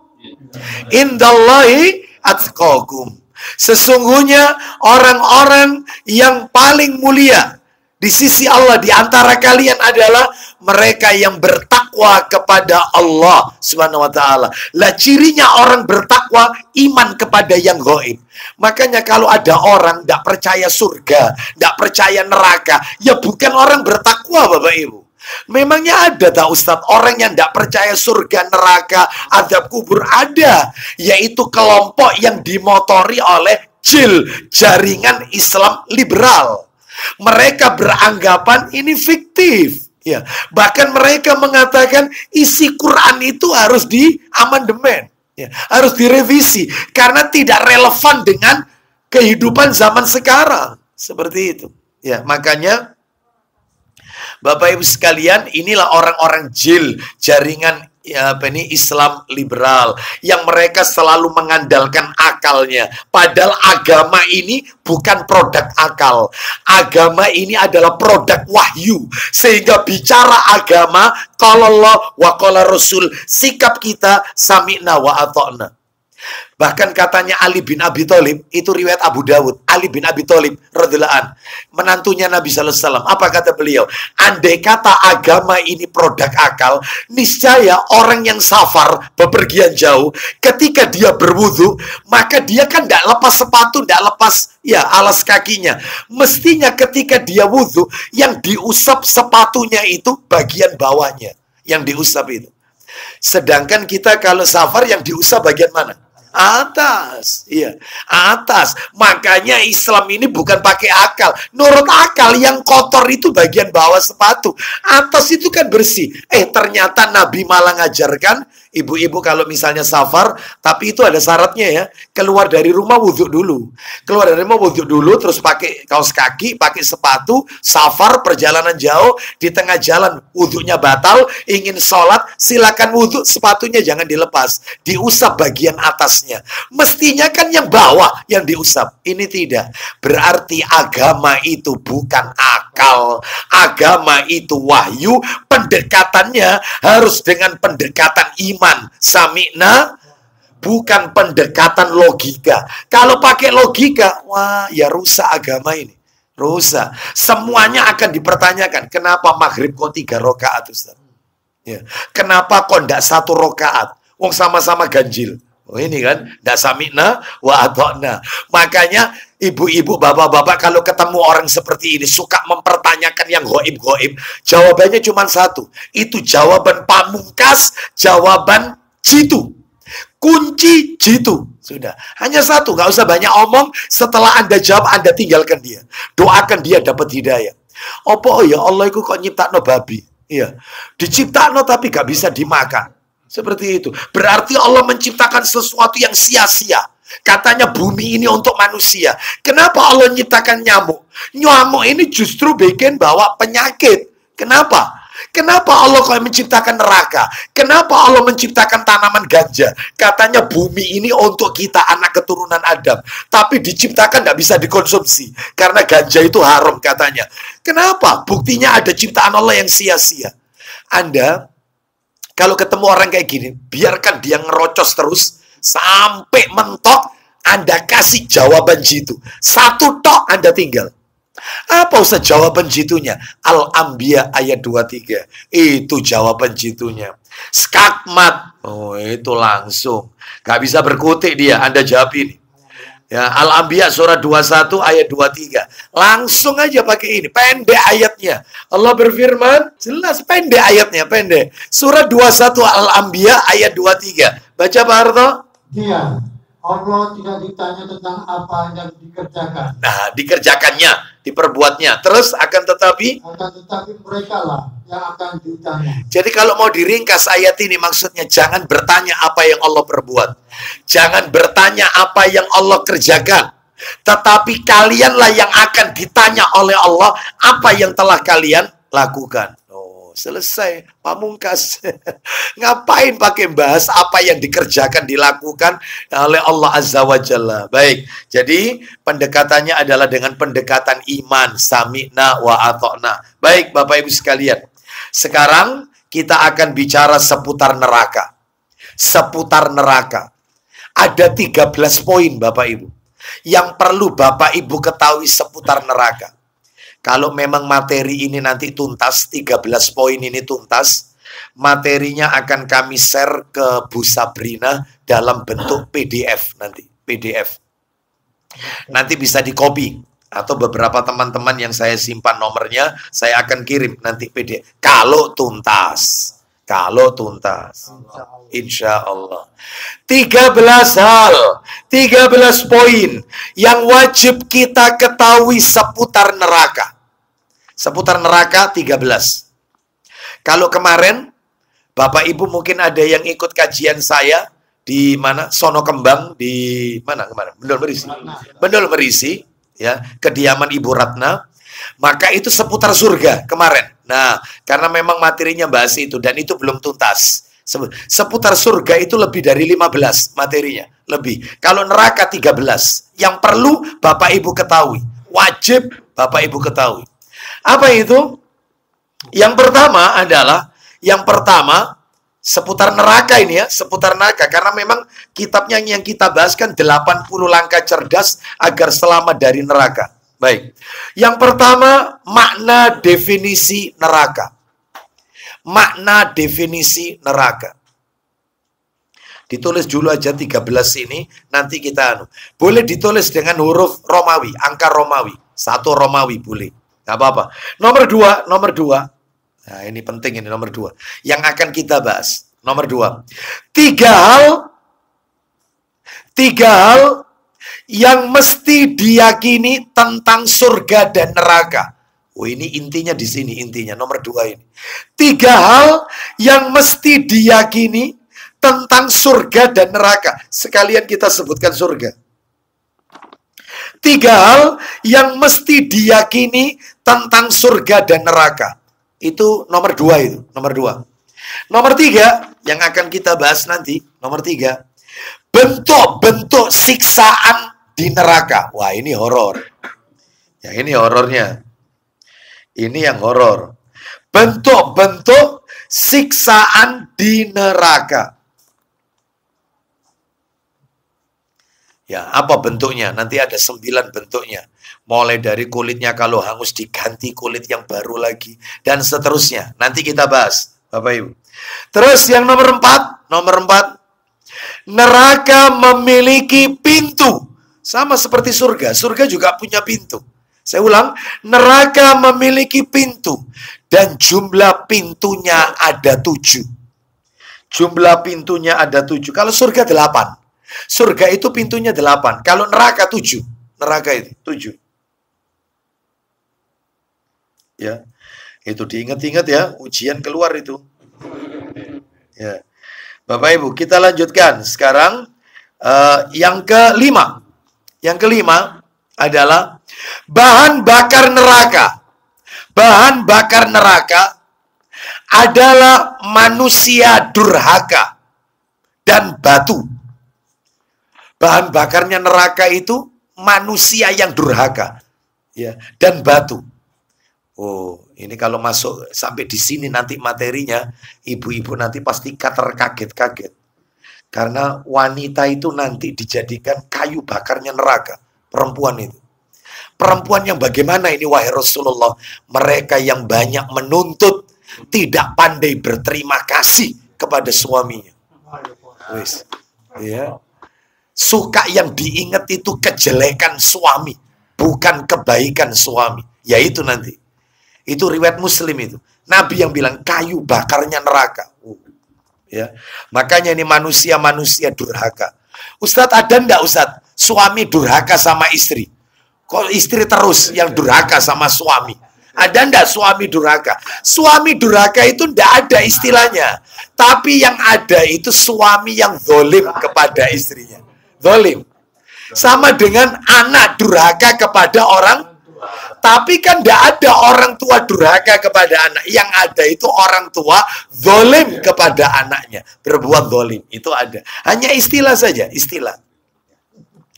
indallahi atqakum. Sesungguhnya orang-orang yang paling mulia di sisi Allah di antara kalian adalah mereka yang bertakwa kepada Allah Subhanahu wa taala. Lah cirinya orang bertakwa iman kepada yang gaib. Makanya kalau ada orang tidak percaya surga, tidak percaya neraka, ya bukan orang bertakwa, Bapak Ibu. Memangnya ada tak Ustadz orang yang tidak percaya surga, neraka, azab kubur? Ada, yaitu kelompok yang dimotori oleh jaringan Islam liberal. Mereka beranggapan ini fiktif, ya. Bahkan mereka mengatakan isi Quran itu harus diamandemen, ya, harus direvisi karena tidak relevan dengan kehidupan zaman sekarang. Seperti itu, ya. Makanya Bapak Ibu sekalian, inilah orang-orang jaringan Islam liberal yang mereka selalu mengandalkan akalnya. Padahal agama ini bukan produk akal. Agama ini adalah produk wahyu. Sehingga bicara agama, qala Allah wa qala Rasul, sikap kita sami'na wa ata'na. Bahkan katanya Ali bin Abi Thalib, itu riwayat Abu Dawud, Ali bin Abi Thalib radhiyallahu an, menantunya Nabi sallallahu alaihi wasallam. Apa kata beliau? Andai kata agama ini produk akal, niscaya orang yang safar, bepergian jauh, ketika dia berwudu, maka dia kan tidak lepas sepatu, tidak lepas alas kakinya. Mestinya ketika dia wudu, yang diusap sepatunya itu bagian bawahnya, yang diusap itu. Sedangkan kita kalau safar yang diusap bagian mana? Atas, iya, atas. Makanya Islam ini bukan pakai akal. Nurut akal yang kotor itu bagian bawah sepatu. Atas itu kan bersih. Ternyata Nabi malah ngajarkan ibu-ibu kalau misalnya safar, tapi itu ada syaratnya ya. Keluar dari rumah wudhu dulu. Keluar dari rumah wudhu dulu, terus pakai kaos kaki, pakai sepatu, safar, perjalanan jauh, di tengah jalan wudhunya batal, ingin sholat, silakan wudhu, sepatunya jangan dilepas. Diusap bagian atasnya. Mestinya kan yang bawah yang diusap. Ini tidak. Berarti agama itu bukan akal. Agama itu wahyu. Pendekatannya harus dengan pendekatan iman. Sami'na, bukan pendekatan logika. Kalau pakai logika, wah ya rusak agama ini. Rusak. Semuanya akan dipertanyakan. Kenapa maghrib kok 3 rakaat, Ustaz? Ya. Kenapa kok enggak 1 rakaat? Wong sama-sama ganjil. Oh ini kan, ndak sami'na wa ata'na. Makanya ibu-ibu, bapak-bapak kalau ketemu orang seperti ini suka mempertanyakan yang goib-goib, jawabannya cuma satu. Itu jawaban pamungkas, jawaban jitu. Kunci jitu. Sudah. Hanya satu, nggak usah banyak omong. Setelah Anda jawab, Anda tinggalkan dia. Doakan dia dapat hidayah. Apa ya Allah itu kok nyiptakno babi? Iya. Diciptakno tapi gak bisa dimakan. Seperti itu. Berarti Allah menciptakan sesuatu yang sia-sia. Katanya bumi ini untuk manusia. Kenapa Allah menciptakan nyamuk? Nyamuk ini justru bikin bawa penyakit. Kenapa? Kenapa Allah kok menciptakan neraka? Kenapa Allah menciptakan tanaman ganja? Katanya bumi ini untuk kita, anak keturunan Adam. Tapi diciptakan tidak bisa dikonsumsi. Karena ganja itu haram katanya. Kenapa? Buktinya ada ciptaan Allah yang sia-sia. Anda kalau ketemu orang kayak gini, biarkan dia ngerocos terus, sampai mentok, Anda kasih jawaban jitu. 1 tok, Anda tinggal. Apa usah jawaban jitunya? Al-Anbiya ayat 23. Itu jawaban jitunya. Skakmat. Oh, itu langsung. Gak bisa berkutik dia, Anda jawab ini. Ya, Al-Anbiya surah 21 ayat 23. Langsung aja pakai ini. Pendek ayatnya. Allah berfirman, jelas pendek ayatnya, pendek. Surah 21 Al-Anbiya ayat 23. Baca Pak Harto. Dia, Allah tidak ditanya tentang apa yang dikerjakan. Nah, dikerjakannya, diperbuatnya. Terus akan tetapi Mereka lah yang akan ditanya. Jadi kalau mau diringkas ayat ini maksudnya jangan bertanya apa yang Allah perbuat. Jangan bertanya apa yang Allah kerjakan. Tetapi kalianlah yang akan ditanya oleh Allah apa yang telah kalian lakukan. Oh, selesai. Pamungkas. Ngapain pakai bahas apa yang dikerjakan, dilakukan oleh Allah Azza wa Jalla. Baik. Jadi pendekatannya adalah dengan pendekatan iman. Sami'na wa ata'na. Baik Bapak Ibu sekalian. Sekarang kita akan bicara seputar neraka. Seputar neraka. Ada 13 poin Bapak Ibu yang perlu Bapak Ibu ketahui seputar neraka. Kalau memang materi ini nanti tuntas, 13 poin ini tuntas, materinya akan kami share ke Bu Sabrina dalam bentuk PDF nanti. PDF. Nanti bisa di-copy. Atau beberapa teman-teman yang saya simpan nomornya, saya akan kirim nanti PDF. Kalau tuntas. Kalau tuntas. Insya Allah. 13 hal. 13 poin yang wajib kita ketahui seputar neraka. Seputar neraka 13. Kalau kemarin, Bapak Ibu mungkin ada yang ikut kajian saya di mana? Sono Kembang, di mana kemarin? Bendul Merisi. Bendul Merisi. Ya, kediaman Ibu Ratna, maka itu seputar surga kemarin. Nah, karena memang materinya bahas itu dan itu belum tuntas. Seputar surga itu lebih dari 15 materinya, lebih. Kalau neraka 13. Yang perlu Bapak Ibu ketahui, wajib Bapak Ibu ketahui. Apa itu? Yang pertama adalah seputar neraka ini ya, seputar neraka. Karena memang kitabnya yang kita bahas kan 80 langkah cerdas agar selamat dari neraka. Baik. Yang pertama, makna definisi neraka. Makna definisi neraka. Ditulis dulu aja 13 ini, nanti kita boleh ditulis dengan huruf Romawi, angka Romawi. 1 Romawi boleh. Nggak apa-apa. Nomor 2. Nah, ini penting, ini nomor 2. Yang akan kita bahas. Nomor 2. Tiga hal yang mesti diyakini tentang surga dan neraka. Oh, ini intinya di sini, intinya nomor 2 ini. 3 hal yang mesti diyakini tentang surga dan neraka. Sekalian kita sebutkan surga. 3 hal yang mesti diyakini tentang surga dan neraka. Itu nomor 2 itu, nomor 2. Nomor 3 yang akan kita bahas nanti, nomor 3. Bentuk-bentuk siksaan di neraka. Wah, ini horor. Ya, ini horornya. Ini yang horor. Bentuk-bentuk siksaan di neraka. Ya, apa bentuknya? Nanti ada 9 bentuknya. Mulai dari kulitnya kalau hangus diganti kulit yang baru lagi. Dan seterusnya. Nanti kita bahas, Bapak Ibu. Terus yang nomor 4. Neraka memiliki pintu. Sama seperti surga. Surga juga punya pintu. Saya ulang, neraka memiliki pintu. Dan jumlah pintunya ada 7. Jumlah pintunya ada 7. Kalau surga 8. Surga itu pintunya 8. Kalau neraka 7. Neraka itu 7. Ya, itu diingat-ingat ya. Ujian keluar itu. Ya, Bapak Ibu, kita lanjutkan. Sekarang yang kelima. Yang kelima adalah bahan bakar neraka. Bahan bakar neraka adalah manusia durhaka dan batu. Bahan bakarnya neraka itu manusia yang durhaka, ya, dan batu. Oh, ini kalau masuk sampai di sini nanti materinya, ibu-ibu nanti pasti terkaget-kaget. Karena wanita itu nanti dijadikan kayu bakarnya neraka. Perempuan itu. Perempuan yang bagaimana ini wahai Rasulullah? Mereka yang banyak menuntut, tidak pandai berterima kasih kepada suaminya. Wis, ya. Suka yang diingat itu kejelekan suami, bukan kebaikan suami. Ya itu nanti. Itu riwayat Muslim itu. Nabi yang bilang kayu bakarnya neraka. Ya. Makanya ini manusia-manusia durhaka. Ustadz, ada enggak Ustadz suami durhaka sama istri? Kok istri terus yang durhaka sama suami? Ada enggak suami durhaka? Suami durhaka itu enggak ada istilahnya. Tapi yang ada itu suami yang zalim kepada istrinya. Zalim. Sama dengan anak durhaka kepada orang. Tapi kan enggak ada orang tua durhaka kepada anak. Yang ada itu orang tua zalim kepada anaknya. Berbuat zalim. Itu ada. Hanya istilah saja. Istilah.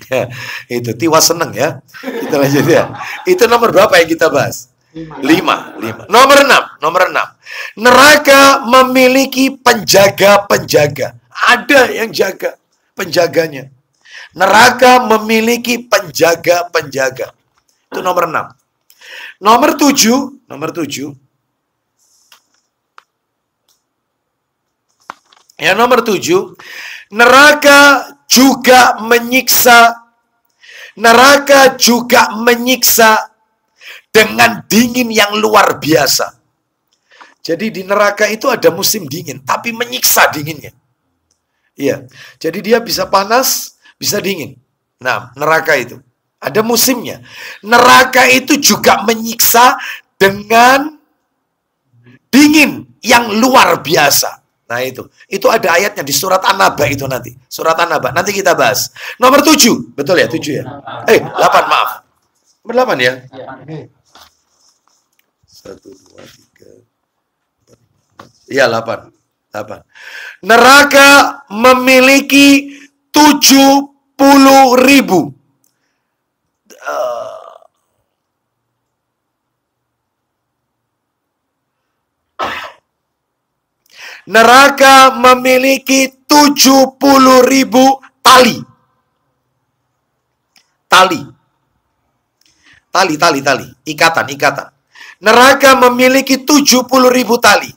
Ya, itu Tiwa seneng ya. Kita lanjut ya. Itu nomor berapa yang kita bahas? 5. Nomor 6. Neraka memiliki penjaga-penjaga. Ada yang jaga penjaganya. Neraka memiliki penjaga-penjaga. Itu nomor 6. Nomor 7. Ya, nomor 7. Neraka juga menyiksa dengan dingin yang luar biasa. Jadi di neraka itu ada musim dingin, tapi menyiksa dinginnya. Iya. Jadi dia bisa panas, bisa dingin. Nah, neraka itu ada musimnya. Neraka itu juga menyiksa dengan dingin yang luar biasa. Nah itu ada ayatnya di surat An-Naba itu nanti. Surat An-Naba, nanti kita bahas. Nomor 7, betul ya? 7 ya? 8, maaf. Nomor 8 ya? 1, 2, 3, 4, 5, 6. Iya, 8. Neraka memiliki 70.000. Neraka memiliki 70.000 tali. Ikatan. Neraka memiliki 70.000 tali.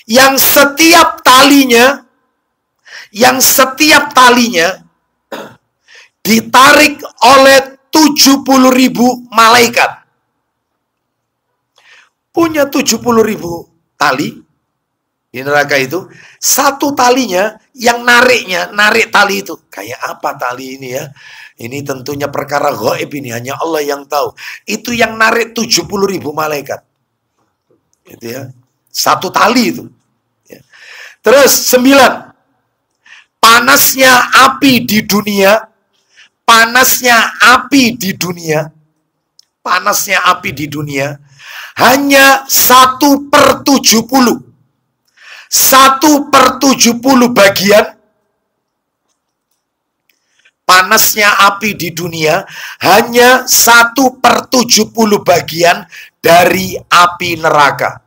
Yang setiap talinya ditarik oleh 70.000 malaikat. Punya 70.000 tali di neraka itu. Satu talinya yang narik tali itu. Kayak apa tali ini ya? Ini tentunya perkara gaib, ini hanya Allah yang tahu. Itu yang narik 70.000 malaikat. Gitu ya. Satu tali itu. Ya. Terus 9. Panasnya api di dunia. Panasnya api di dunia. Panasnya api di dunia. Hanya 1/70. 1/70 bagian. Panasnya api di dunia hanya 1/70 bagian dari api neraka.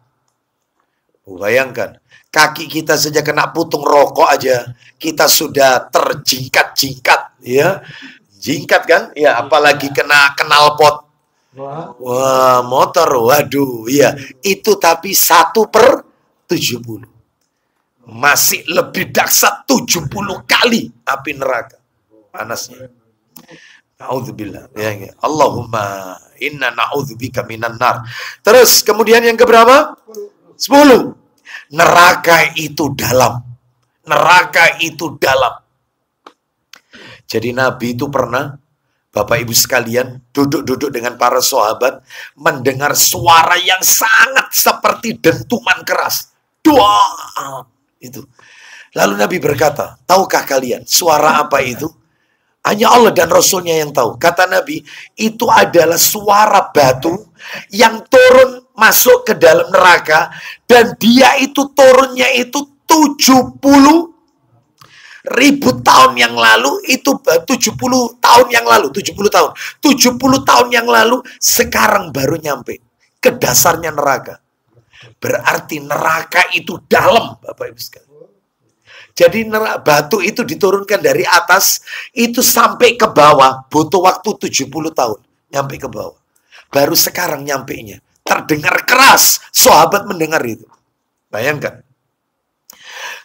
Bayangkan, kaki kita saja kena putung rokok aja, kita sudah terjingkat-jingkat, ya. Jingkat kan? Ya, apalagi kena knalpot. Wah, motor, waduh, ya. Itu tapi 1/70. Masih lebih dahsyat 70 kali api neraka panasnya. Na'udzubillah. Ya. Allahumma inna na'udzubika minan nar. Terus kemudian yang keberapa? 10. Neraka itu dalam. Neraka itu dalam. Jadi Nabi itu pernah, Bapak Ibu sekalian, duduk-duduk dengan para sahabat, mendengar suara yang sangat seperti dentuman keras. Doa. Itu. Lalu Nabi berkata, tahukah kalian suara apa itu? Hanya Allah dan Rasulnya yang tahu. Kata Nabi, itu adalah suara batu yang turun masuk ke dalam neraka. Dan dia itu turunnya itu 70.000 tahun yang lalu. Itu 70 tahun yang lalu. 70 tahun. 70 tahun yang lalu sekarang baru nyampe ke dasarnya neraka. Berarti neraka itu dalam, Bapak Ibu sekalian. Jadi batu itu diturunkan dari atas, itu sampai ke bawah, butuh waktu 70 tahun, nyampe ke bawah. Baru sekarang nyampenya. Terdengar keras, sahabat mendengar itu. Bayangkan.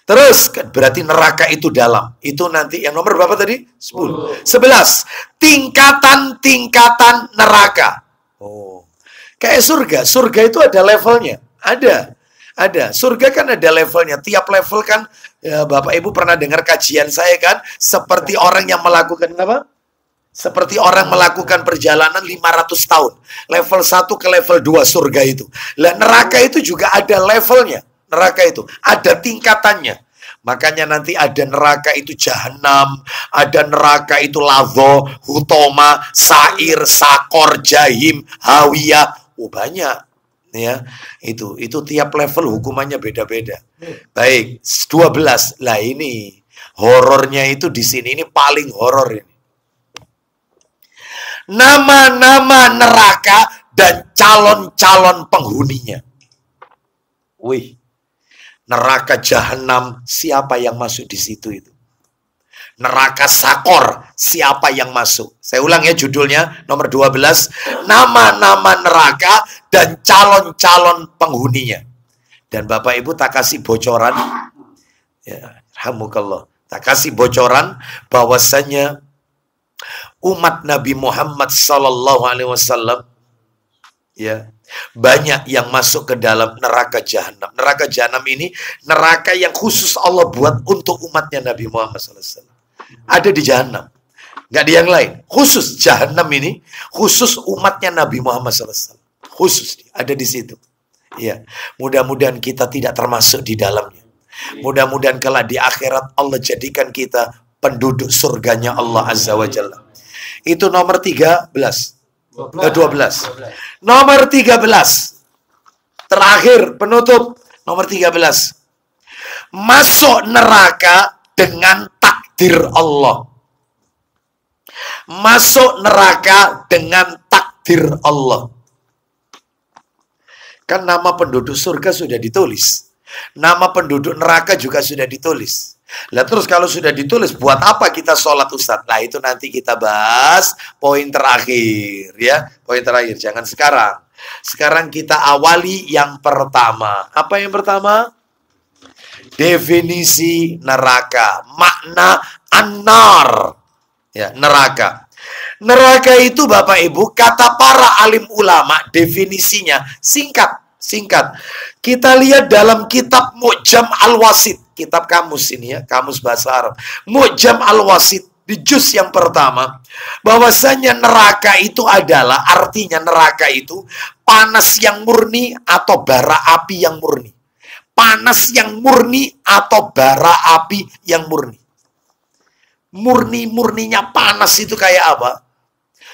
Terus, berarti neraka itu dalam. Itu nanti, yang nomor berapa tadi? 10. 11. Tingkatan-tingkatan neraka. Oh, kayak surga. Surga itu ada levelnya. Ada. Surga kan ada levelnya. Tiap level kan, ya, Bapak Ibu pernah dengar kajian saya kan, seperti orang yang melakukan apa? Seperti orang melakukan perjalanan 500 tahun. Level 1 ke level 2 surga itu. Lah neraka itu juga ada levelnya. Neraka itu ada tingkatannya. Makanya nanti ada neraka itu jahanam, ada neraka itu ladho, hutoma, sair, sakor, jahim, hawiyah. Oh, banyak. Ya, itu tiap level hukumannya beda-beda. Baik, 12. Lah ini horornya itu di sini, ini paling horor ini. Nama-nama neraka dan calon-calon penghuninya. Wih, neraka jahanam, siapa yang masuk di situ itu? Neraka sakor, siapa yang masuk? Saya ulang ya judulnya, nomor 12. Nama-nama neraka dan calon-calon penghuninya. Dan Bapak Ibu tak kasih bocoran. Ya, alhamdulillah. Tak kasih bocoran bahwasanya umat Nabi Muhammad SAW, ya, banyak yang masuk ke dalam neraka jahanam. Neraka jahanam ini neraka yang khusus Allah buat untuk umatnya Nabi Muhammad SAW. Ada di jahanam, nggak di yang lain. Khusus jahanam ini, khusus umatnya Nabi Muhammad SAW. Khusus ada di situ. Ya, mudah-mudahan kita tidak termasuk di dalamnya. Mudah-mudahan kelak di akhirat Allah jadikan kita penduduk surganya Allah Azza wa Jalla. Itu nomor 13. 12. Nomor 13. Terakhir penutup nomor 13. Masuk neraka dengan takdir Allah. Masuk neraka dengan takdir Allah. Kan nama penduduk surga sudah ditulis. Nama penduduk neraka juga sudah ditulis. Lah terus kalau sudah ditulis, buat apa kita sholat Ustaz? Nah itu nanti kita bahas poin terakhir ya. Poin terakhir, jangan sekarang. Sekarang kita awali yang pertama. Apa yang pertama? Definisi neraka. Makna an-nar. Ya, neraka. Neraka itu Bapak Ibu, kata para alim ulama, definisinya singkat. Singkat. Kita lihat dalam kitab Mu'jam Al-Wasit. Kitab kamus ini ya, kamus bahasa Arab. Mu'jam Al-Wasit. Di juz yang pertama, bahwasanya neraka itu adalah, artinya neraka itu panas yang murni atau bara api yang murni. Panas yang murni atau bara api yang murni. Murni-murninya panas itu kayak apa?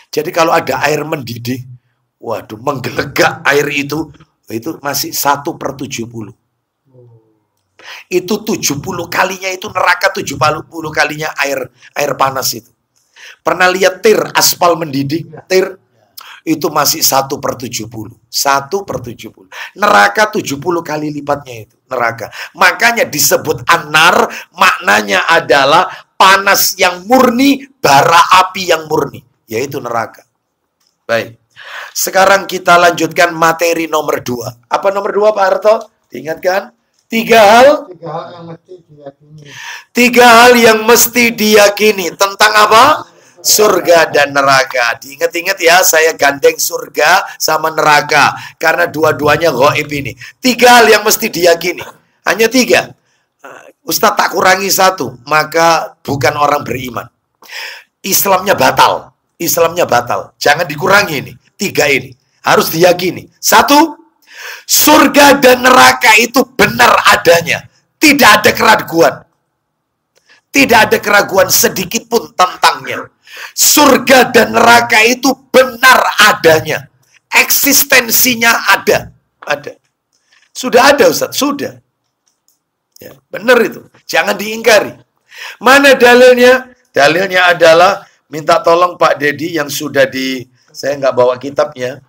Jadi kalau ada air mendidih, waduh, menggelegak air itu masih 1/70. Itu 70 kalinya itu neraka, 70 kalinya air panas itu. Pernah lihat tir aspal mendidih? Tir itu masih 1/70. 1/70. Neraka 70 kali lipatnya itu neraka. Makanya disebut anar, maknanya adalah panas yang murni, bara api yang murni, yaitu neraka. Baik. Sekarang kita lanjutkan materi nomor 2. Apa nomor 2, Pak Harto? Diingatkan? 3 hal yang mesti diyakini. 3 hal yang mesti diyakini tentang apa? Surga dan neraka. Diingat-ingat ya, saya gandeng surga sama neraka karena dua-duanya ghaib ini. 3 hal yang mesti diyakini. Hanya 3. Ustaz tak kurangi 1, maka bukan orang beriman. Islamnya batal. Islamnya batal. Jangan dikurangi ini. 3 ini harus diyakini. 1, surga dan neraka itu benar adanya. Tidak ada keraguan. Tidak ada keraguan sedikit pun tentangnya. Surga dan neraka itu benar adanya. Eksistensinya ada. Ada. Sudah ada, Ustaz. Sudah. Ya, benar itu. Jangan diingkari. Mana dalilnya? Dalilnya adalah, minta tolong Pak Dedi yang sudah saya nggak bawa kitabnya.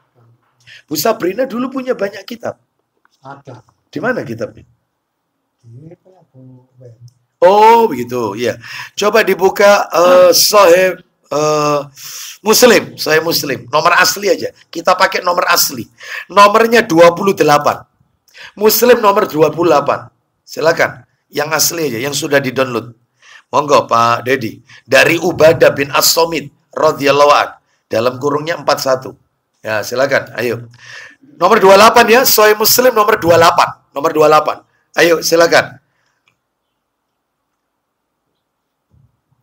Bu Sabrina dulu punya banyak kitab. Ada. Di mana kitabnya? Ini kan aku Oh, begitu. Ya. Coba dibuka Sahih Muslim, Sahih Muslim. Nomor asli aja. Kita pakai nomor asli. Nomornya 28. Muslim nomor 28. Silakan. Yang asli aja, yang sudah di-download. Monggo Pak Dedi. Dari Ubadah bin As-Somit radhiyallahu anhu. Dalam kurungnya 41. Ya, silakan. Ayo. Nomor 28 ya, Sahih Muslim nomor 28. Nomor 28. Ayo, silakan.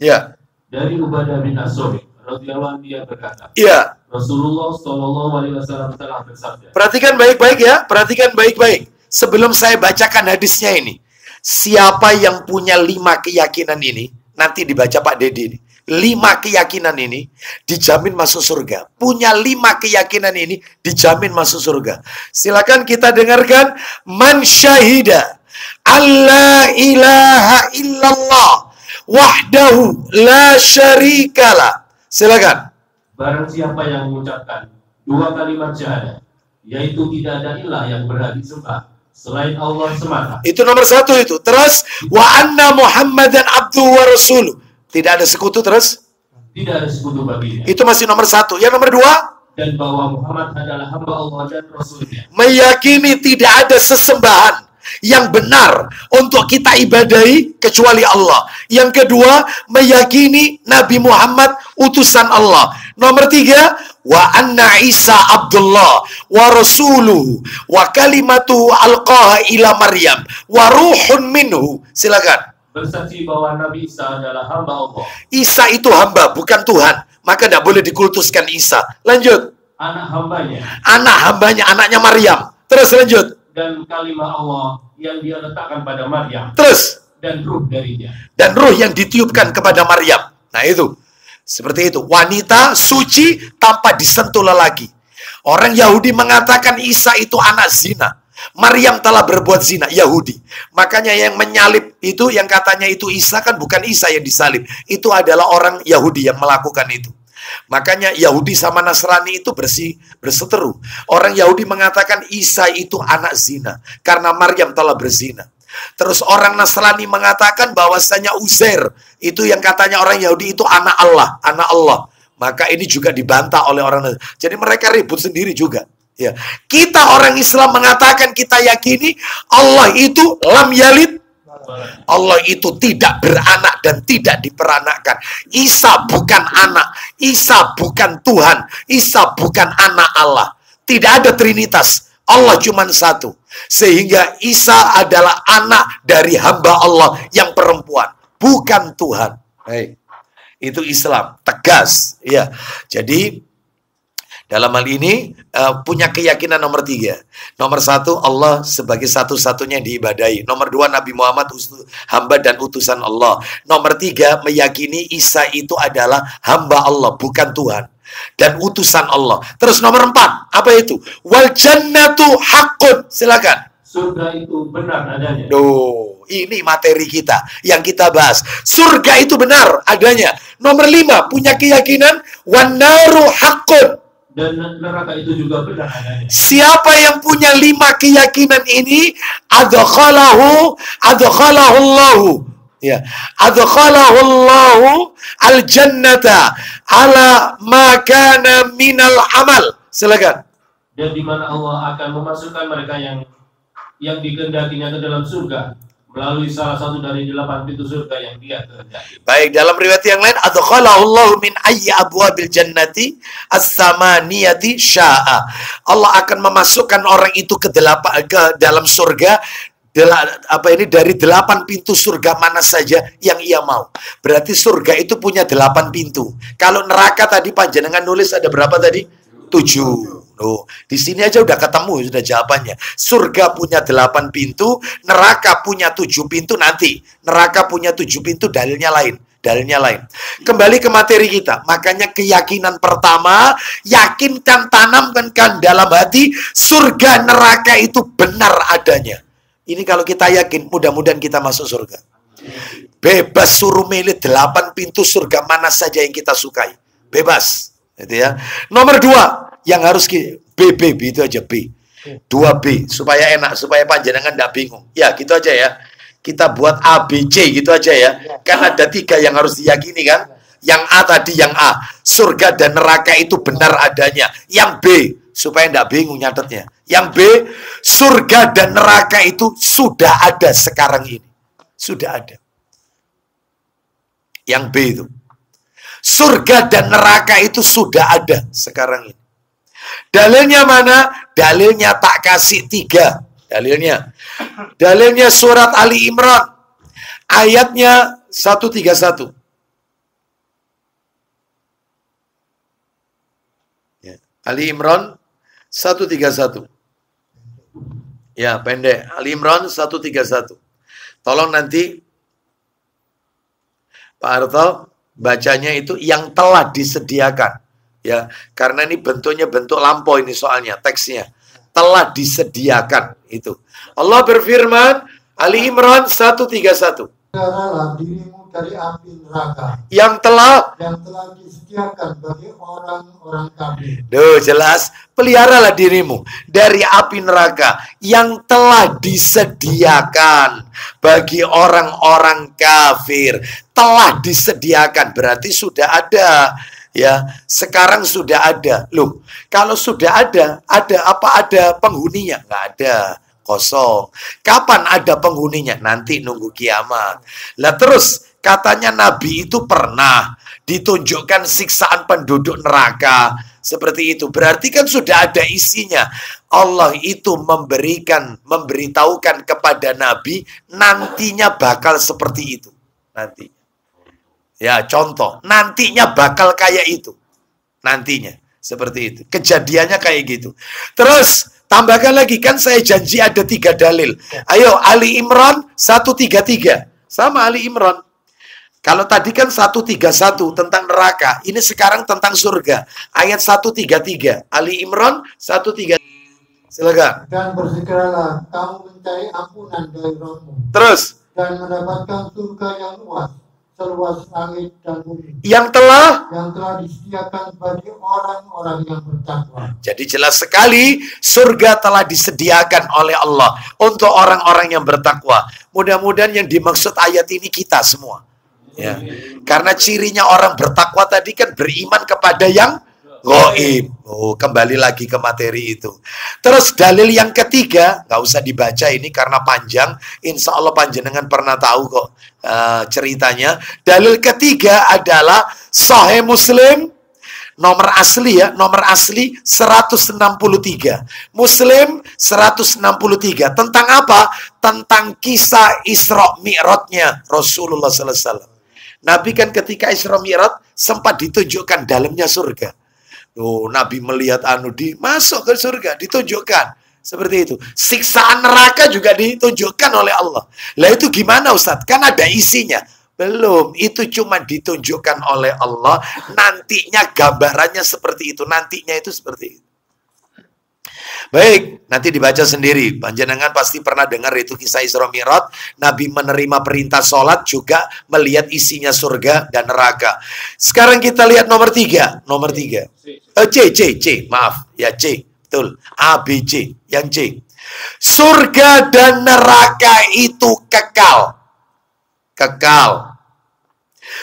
Ya. Dari Ubadah bin As-Somit radhiyallahu anhu, dia berkata, Iya. Rasulullah Shallallahu alaihi wasallam telah bersabda. Perhatikan baik-baik ya, perhatikan baik-baik. Sebelum saya bacakan hadisnya ini, siapa yang punya 5 keyakinan ini, nanti dibaca Pak Dedi ini. 5 keyakinan ini dijamin masuk surga. Punya 5 keyakinan ini dijamin masuk surga. Silakan kita dengarkan. Man syahida alla ilaha illallah wahdahu la syarikalah. Silakan. Barang siapa yang mengucapkan 2 kalimat syahadat, yaitu tidak ada ilah yang berhak disembah selain Allah semata. Itu nomor 1 itu. Terus wa anna Muhammadan abduhu wa rasuluh. Tidak ada sekutu terus. Tidak ada sekutu baginya. Itu masih nomor 1. Yang nomor 2, dan bahwa Muhammad adalah hamba Allah dan Rasulnya. meyakini tidak ada sesembahan yang benar untuk kita ibadahi kecuali Allah. Yang kedua, meyakini Nabi Muhammad utusan Allah. Nomor 3, wa anna Isa Abdullah wa rasuluhu wa kalimatuhu alqaha ila Maryam wa ruhun minhu. Silakan. Bersaksi bahwa Nabi Isa adalah hamba Allah. Isa itu hamba, bukan Tuhan. Maka tidak boleh dikultuskan Isa. Lanjut. Anak hambanya. Anak hambanya, anaknya Maryam. Terus lanjut. Dan kalimat Allah yang dia letakkan pada Maryam. Terus. Dan ruh darinya. Dan ruh yang ditiupkan kepada Maryam. Nah itu. Seperti itu. Wanita suci tanpa disentuh lelaki. Orang Yahudi mengatakan Isa itu anak zina. Maryam telah berbuat zina, Yahudi. Makanya yang menyalib itu, yang katanya itu Isa, kan bukan Isa yang disalib. Itu adalah orang Yahudi yang melakukan itu. Makanya Yahudi sama Nasrani itu berseteru. Orang Yahudi mengatakan Isa itu anak zina karena Maryam telah berzina. Terus orang Nasrani mengatakan bahwasanya Uzair itu yang katanya orang Yahudi itu anak Allah, anak Allah. Maka ini juga dibantah oleh orang Nasrani. Jadi mereka ribut sendiri juga. Ya. Kita orang Islam mengatakan, kita yakini Allah itu lam yalid, Allah itu tidak beranak dan tidak diperanakkan. Isa bukan anak, Isa bukan Tuhan, Isa bukan anak Allah. Tidak ada trinitas. Allah cuma satu. Sehingga Isa adalah anak dari hamba Allah yang perempuan, bukan Tuhan. Hey. Itu Islam, tegas. Ya. Jadi dalam hal ini punya keyakinan nomor 3. Nomor 1, Allah sebagai satu-satunya yang diibadahi. Nomor 2, Nabi Muhammad hamba dan utusan Allah. Nomor 3, meyakini Isa itu adalah hamba Allah, bukan Tuhan, dan utusan Allah. Terus nomor 4, apa itu? Wal jannatu haqqun. Silakan. Surga itu benar adanya. Duh, ini materi kita yang kita bahas. Surga itu benar adanya. Nomor 5, punya keyakinan wan naru haqqun. Dan neraka itu juga benar adanya. Siapa yang punya 5 keyakinan ini, adkhalahu Allahu, ya, adkhalahu Allahu al-jannata ala ma kana minal amal. Silakan. Dan di mana Allah akan memasukkan mereka yang dikehendakinya ke dalam surga melalui salah satu dari 8 pintu surga yang dia kehendaki. Baik, dalam riwayat yang lain, adkhalahu Allahu min ayyi abwabil jannati as-samaniyati sya'a. Allah akan memasukkan orang itu ke dalam surga dari 8 pintu surga mana saja yang ia mau. Berarti surga itu punya 8 pintu. Kalau neraka tadi panjenengan nulis ada berapa tadi? 7. Oh, di sini aja udah ketemu sudah jawabannya. Surga punya 8 pintu, neraka punya 7 pintu nanti. Neraka punya 7 pintu, dalilnya lain. Kembali ke materi kita. Makanya keyakinan pertama, yakinkan, tanamkan dalam hati, surga neraka itu benar adanya. Ini kalau kita yakin, mudah-mudahan kita masuk surga. Bebas suruh milih 8 pintu surga mana saja yang kita sukai. Bebas. Gitu ya. Nomor 2. Yang harus B itu aja B. 2B supaya enak, supaya panjenengan enggak bingung. Ya, gitu aja ya. Kita buat A, B, C gitu aja ya. Kan ada 3 yang harus diyakini kan? Yang A tadi, yang A, surga dan neraka itu benar adanya. Yang B, supaya enggak bingung nyatetnya. Yang B, surga dan neraka itu sudah ada sekarang ini. Sudah ada. Yang B itu. Surga dan neraka itu sudah ada sekarang ini. Dalilnya mana? Dalilnya tak kasih 3. Dalilnya surat Ali Imran. Ayatnya 131. Ya, Ali Imran 131. Ya, pendek. Ali Imran 131. Tolong nanti Pak Harto bacanya itu yang telah disediakan. Ya, karena ini bentuknya bentuk lampau ini soalnya teksnya. Telah disediakan itu. Allah berfirman Ali Imran 131. Peliharalah dirimu dari api neraka Yang telah disediakan bagi orang-orang kafir. Duh, jelas. Peliharalah dirimu dari api neraka yang telah disediakan bagi orang-orang kafir. Telah disediakan berarti sudah ada. Ya, sekarang sudah ada. Loh, kalau sudah ada apa ada penghuninya? Nggak ada, kosong. Kapan ada penghuninya? Nanti nunggu kiamat. Lah terus katanya Nabi itu pernah ditunjukkan siksaan penduduk neraka seperti itu. Berarti kan sudah ada isinya. Allah itu memberitahukan kepada Nabi nantinya bakal seperti itu. Nanti. Ya, contoh, nantinya bakal kayak itu. Nantinya, seperti itu. Kejadiannya kayak gitu. Terus, tambahkan lagi, kan saya janji ada 3 dalil. Ayo, Ali Imran 133. Sama Ali Imran. Kalau tadi kan 131 tentang neraka. Ini sekarang tentang surga. Ayat 133. Ali Imran 133. Silakan. Dan bersegeralah kamu mencari ampunan dari Rabbmu. Terus. Dan mendapatkan surga yang luas. Seluas langit dan bumi yang telah disediakan bagi orang-orang yang bertakwa. Jadi jelas sekali surga telah disediakan oleh Allah untuk orang-orang yang bertakwa. Mudah-mudahan yang dimaksud ayat ini kita semua. Ya. Karena cirinya orang bertakwa tadi kan beriman kepada yang gaib. Oh, kembali lagi ke materi itu. Terus dalil yang ketiga, nggak usah dibaca ini karena panjang. Insya Allah panjenengan pernah tahu kok ceritanya. Dalil ketiga adalah Sahih Muslim Nomor asli ya, nomor asli 163. Muslim 163. Tentang apa? Tentang kisah Isra Mi'rajnya Rasulullah sallallahu alaihi wasallam. Nabi kan ketika Isra Mi'raj sempat ditunjukkan dalamnya surga. Oh, Nabi melihat masuk ke surga, ditunjukkan. Seperti itu. Siksaan neraka juga ditunjukkan oleh Allah. Lah itu gimana Ustadz? Kan ada isinya. Belum, itu cuma ditunjukkan oleh Allah. Nantinya gambarannya seperti itu. Nantinya itu seperti itu. Baik, nanti dibaca sendiri. Panjenengan pasti pernah dengar itu kisah Isra Mi'raj. Nabi menerima perintah sholat juga melihat isinya surga dan neraka. Sekarang kita lihat nomor 3. Nomor 3. C. Maaf. Ya C. Betul. A, B, C. Yang C. Surga dan neraka itu kekal. Kekal.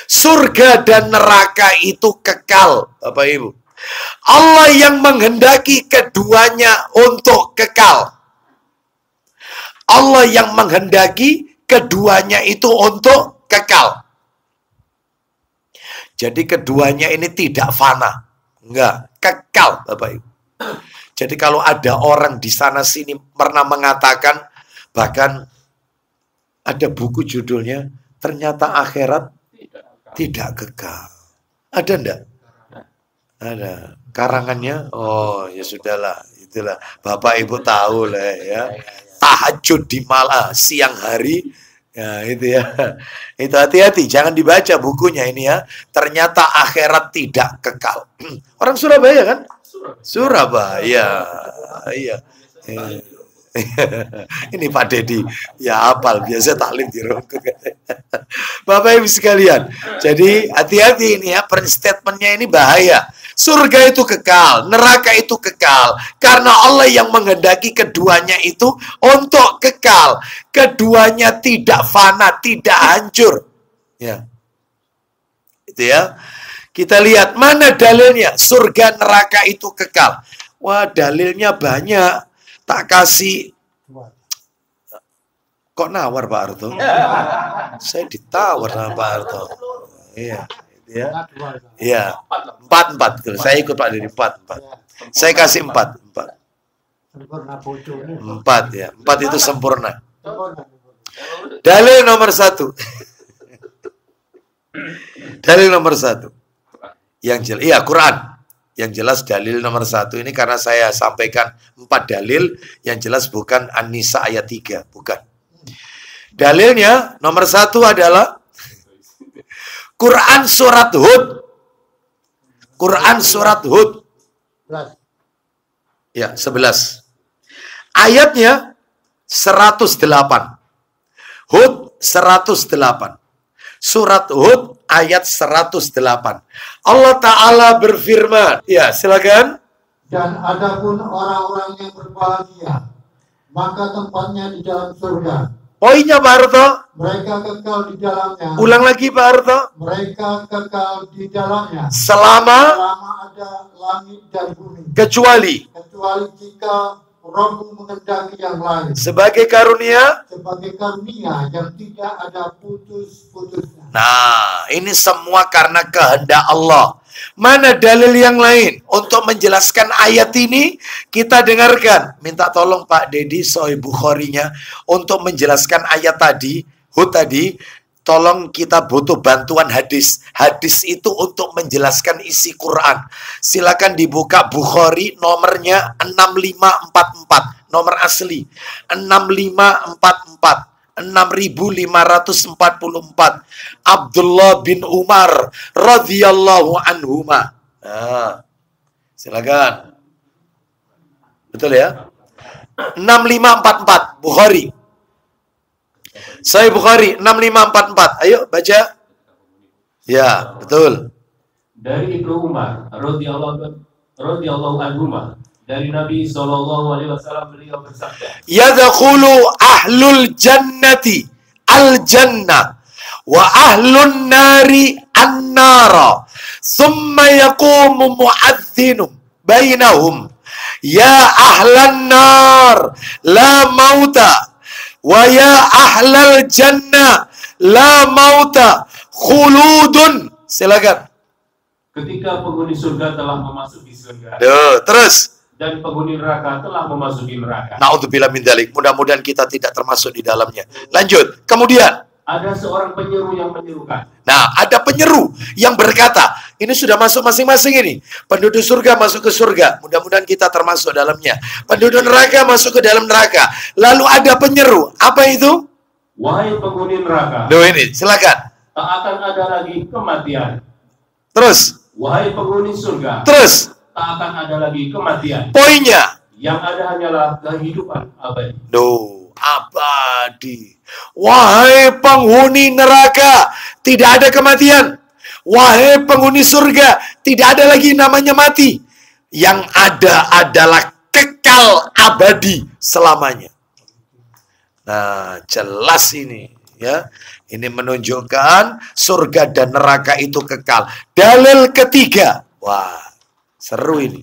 Surga dan neraka itu kekal, Bapak Ibu. Allah yang menghendaki keduanya untuk kekal. Allah yang menghendaki keduanya itu untuk kekal. Jadi keduanya ini tidak fana. Enggak, kekal, Bapak Ibu. Jadi kalau ada orang di sana sini pernah mengatakan, bahkan ada buku judulnya, ternyata akhirat tidak kekal. Ada enggak? Ada. Karangannya, oh ya sudahlah, itulah. Bapak Ibu tahu lah ya. Tahajud di malam, siang hari, ya itu ya. Itu hati-hati, jangan dibaca bukunya ini ya. Ternyata akhirat tidak kekal. Orang Surabaya kan? Surabaya. Iya. Ini Pak Dedi, ya hafal, biasa taklim di rokok. Bapak Ibu sekalian, jadi hati-hati ini ya, statementnya ini bahaya. Surga itu kekal, neraka itu kekal, karena Allah yang menghendaki keduanya itu untuk kekal. Keduanya tidak fana, tidak hancur. Ya, itu ya. Kita lihat mana dalilnya, surga neraka itu kekal. Wah, dalilnya banyak. Tak kasih. Kok nawar Pak Arto? Saya ditawar sama Pak Arto. Iya, ya. Iya. 4. Saya ikut Pak Dedi 4. Saya kasih 4. 4 ya. 4 itu sempurna. Dalil nomor 1. Dalil nomor 1. Yang jelas, iya Quran. Yang jelas dalil nomor 1 ini karena saya sampaikan 4 dalil, yang jelas bukan An-Nisa ayat 3, bukan. Dalilnya nomor 1 adalah Quran surat Hud. Quran surat Hud. Ya, 11. Ayatnya 108. Hud 108. Surat Hud ayat 108. Allah Ta'ala berfirman. Ya, silakan. Dan adapun orang-orang yang berbahagia, maka tempatnya di dalam surga. Poinnya Pak Harto. Mereka kekal di dalamnya. Ulang lagi Pak Harto. Mereka kekal di dalamnya. Selama ada langit dan bumi. Kecuali Jika Rohmu menghendaki yang lain. sebagai karunia yang tidak ada putus-putusnya. Nah, ini semua karena kehendak Allah. Mana dalil yang lain untuk menjelaskan ayat ini? Kita dengarkan. Minta tolong Pak Dedi Sahih Bukharinya untuk menjelaskan ayat tadi, Hud tadi. Tolong, kita butuh bantuan hadis. Hadis itu untuk menjelaskan isi Quran. Silakan dibuka Bukhari, nomornya 6544. Nomor asli 6544. 6544. Abdullah bin Umar radhiyallahu anhuma. Nah, silakan. Betul ya? 6544 Bukhari. Sahih Bukhari 6544. Ayo baca. Ya, betul. Dari Ibnu Umar radhiyallahu anhuma, dari Nabi SAW beliau bersabda, Yadkhulu ahlul jannati al-jannah wa ahlun nari an-nara. Thumma yaqumu mu'adhdhinun bainahum. Ya ahlan nar la mauta. Wa ya ahlal jannah la mauta khuludun. Silakan. ketika penghuni surga telah memasuki surga Terus, dan penghuni neraka telah memasuki neraka. naudzubillah min dzalik. Mudah-mudahan kita tidak termasuk di dalamnya. Lanjut. Kemudian, Ada seorang penyeru yang menyerukan. nah, ada penyeru yang berkata, ini sudah masuk masing-masing ini. Penduduk surga masuk ke surga. Mudah-mudahan kita termasuk dalamnya. Penduduk neraka masuk ke dalam neraka. Lalu ada penyeru. Apa itu? Wahai penghuni neraka, Duh, ini, silakan. tak akan ada lagi kematian. Terus, Wahai penghuni surga, terus. tak akan ada lagi kematian. Poinnya. Yang ada hanyalah kehidupan abadi. Duh, abadi. Wahai penghuni neraka, tidak ada kematian. Wahai penghuni surga, tidak ada lagi namanya mati. Yang ada adalah kekal abadi selamanya. Nah, jelas ini, ya. Ini menunjukkan surga dan neraka itu kekal. Dalil ketiga. Wah, seru ini.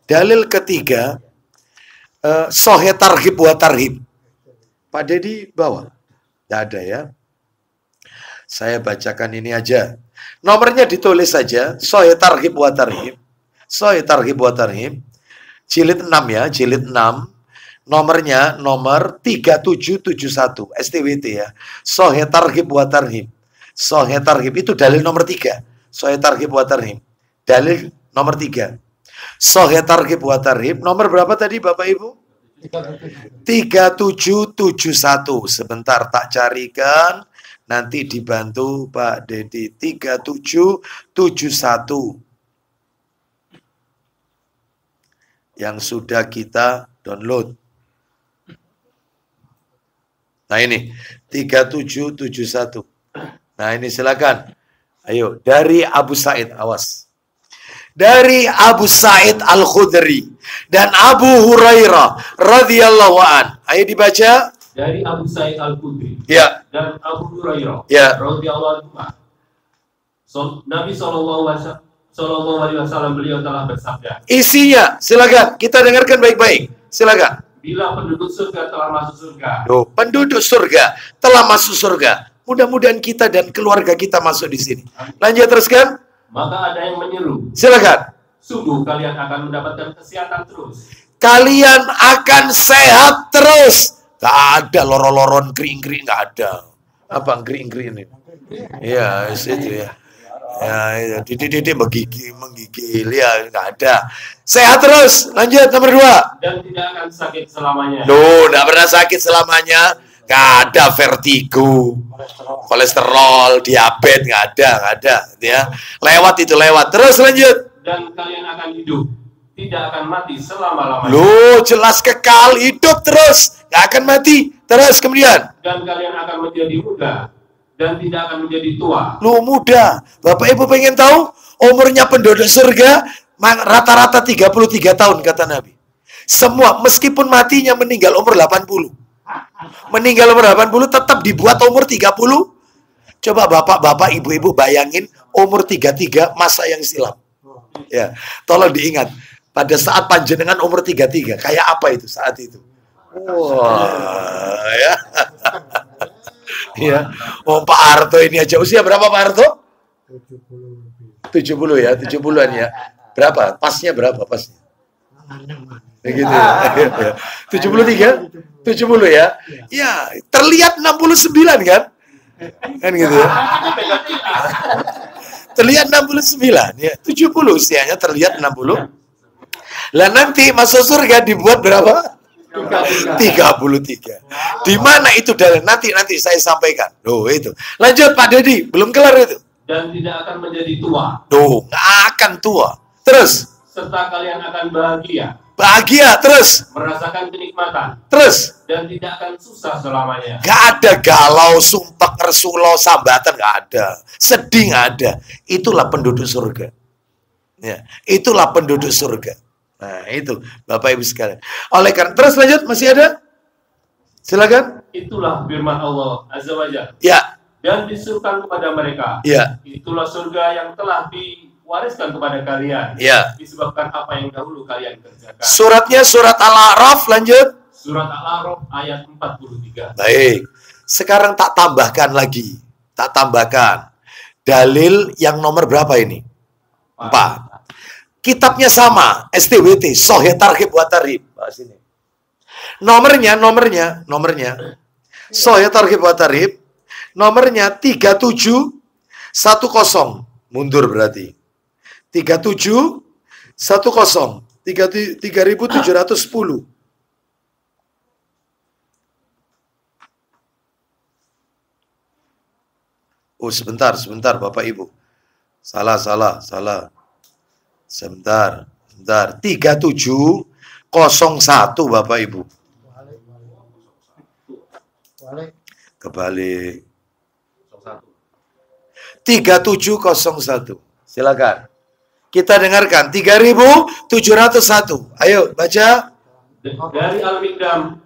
Dalil ketiga, Sahih Targhib wa Tarhib. Pak Dedi bawa? Tidak ada ya. Saya bacakan ini aja. Nomornya ditulis saja. Sahih Targhib wa Tarhib. Sahih Targhib wa Tarhib. Jilid 6 ya. Jilid 6. Nomornya nomor 3771. STWT ya. Sahih Targhib wa Tarhib. Sahih Targhib itu dalil nomor 3. Sahih Targhib wa Tarhib. Dalil nomor 3. Sahih Targhib wa Tarhib. Nomor berapa tadi Bapak Ibu? 3771. Sebentar tak carikan. Nanti dibantu Pak Dedi. 3771. Yang sudah kita download. Nah ini 3771. Nah ini silakan. Ayo dari Abu Sa'id, awas. Dari Abu Sa'id Al-Khudri dan Abu Hurairah radhiyallahu an. Ayo dibaca. Dari Abu Sa'id Al-Khudri Ya. dan Abu Hurairah Ya. radhiyallahu anhu. Nabi sallallahu alaihi wasallam beliau telah bersabda. Isinya, silakan kita dengarkan baik-baik. Silakan. Bila penduduk surga telah masuk surga, Loh, penduduk surga telah masuk surga. Mudah-mudahan kita dan keluarga kita masuk di sini. Lanjut teruskan. maka ada yang menyeru, Silakan. sungguh kalian akan mendapatkan kesehatan terus. Kalian akan sehat terus. Gak ada loro-loron kering-kering, gak ada. Apa kering-kering ini? Iya, itu ya. Ya, didik menggigil ya, nggak ada. Sehat terus. Lanjut nomor 2. Dan tidak akan sakit selamanya. Loh, nggak pernah sakit selamanya. Nggak ada vertigo, kolesterol, diabetes, nggak ada. Ya, lewat itu lewat. Terus lanjut. Dan kalian akan hidup, tidak akan mati selama-lamanya. Loh, jelas kekal hidup terus, nggak akan mati. Terus kemudian. Dan kalian akan menjadi muda dan tidak akan menjadi tua. Lu muda. Bapak Ibu pengen tahu umurnya penduduk surga rata-rata 33 tahun kata Nabi. Semua meskipun matinya meninggal umur 80. Meninggal umur 80 tetap dibuat umur 30. Coba bapak-bapak, ibu-ibu bayangin umur 33 masa yang silam. Ya, tolong diingat. Pada saat panjenengan umur 33, kayak apa itu saat itu? Wah, ya. Ya, oh Pak Harto ini aja usia berapa Pak Harto? 70 ya, 70-an ya. Berapa? Pasnya berapa pasnya? Begitu ya. 73? 70 ya? Ya, terlihat 69 kan? Kan gitu ya. Terlihat 69 ya. 70 usianya terlihat 60. Lah nanti masuk surga dibuat berapa? 33. Di mana itu dalil? Nanti saya sampaikan. Loh itu. Lanjut Pak Dedi, belum kelar itu. Dan tidak akan menjadi tua. Tuh, nggak akan tua. Terus. Serta kalian akan bahagia. Bahagia, terus. Merasakan kenikmatan. Terus. Dan tidak akan susah selamanya. Nggak ada galau, sumpah, ngersulo, sambatan, nggak ada. Sedih nggak ada. Itulah penduduk surga. Ya, itulah penduduk surga. Nah, itu Bapak Ibu sekalian. Oleh karena terus lanjut, masih ada? Silakan. Itulah firman Allah Azza wa Jalla. Ya. Dan disuruhkan kepada mereka. Ya. Itulah surga yang telah diwariskan kepada kalian. Ya. Disebabkan apa yang dahulu kalian kerjakan. Suratnya surat Al-A'raf, lanjut. Surat Al-A'raf ayat 43. Baik. Sekarang tak tambahkan lagi. Tak tambahkan. Dalil yang nomor berapa ini? 4. Kitabnya sama, STWT, Sahih Targhib wa Tarhib. Sini. Nomornya, Sahih Targhib wa Tarhib, nomornya 3710. Mundur berarti. 3710. 3710. Oh, sebentar Bapak Ibu. Salah. Sebentar. 3701 Bapak Ibu. Kebalik. 3701. Silakan. Kita dengarkan 3701. Ayo baca. Dari Al-Mikdam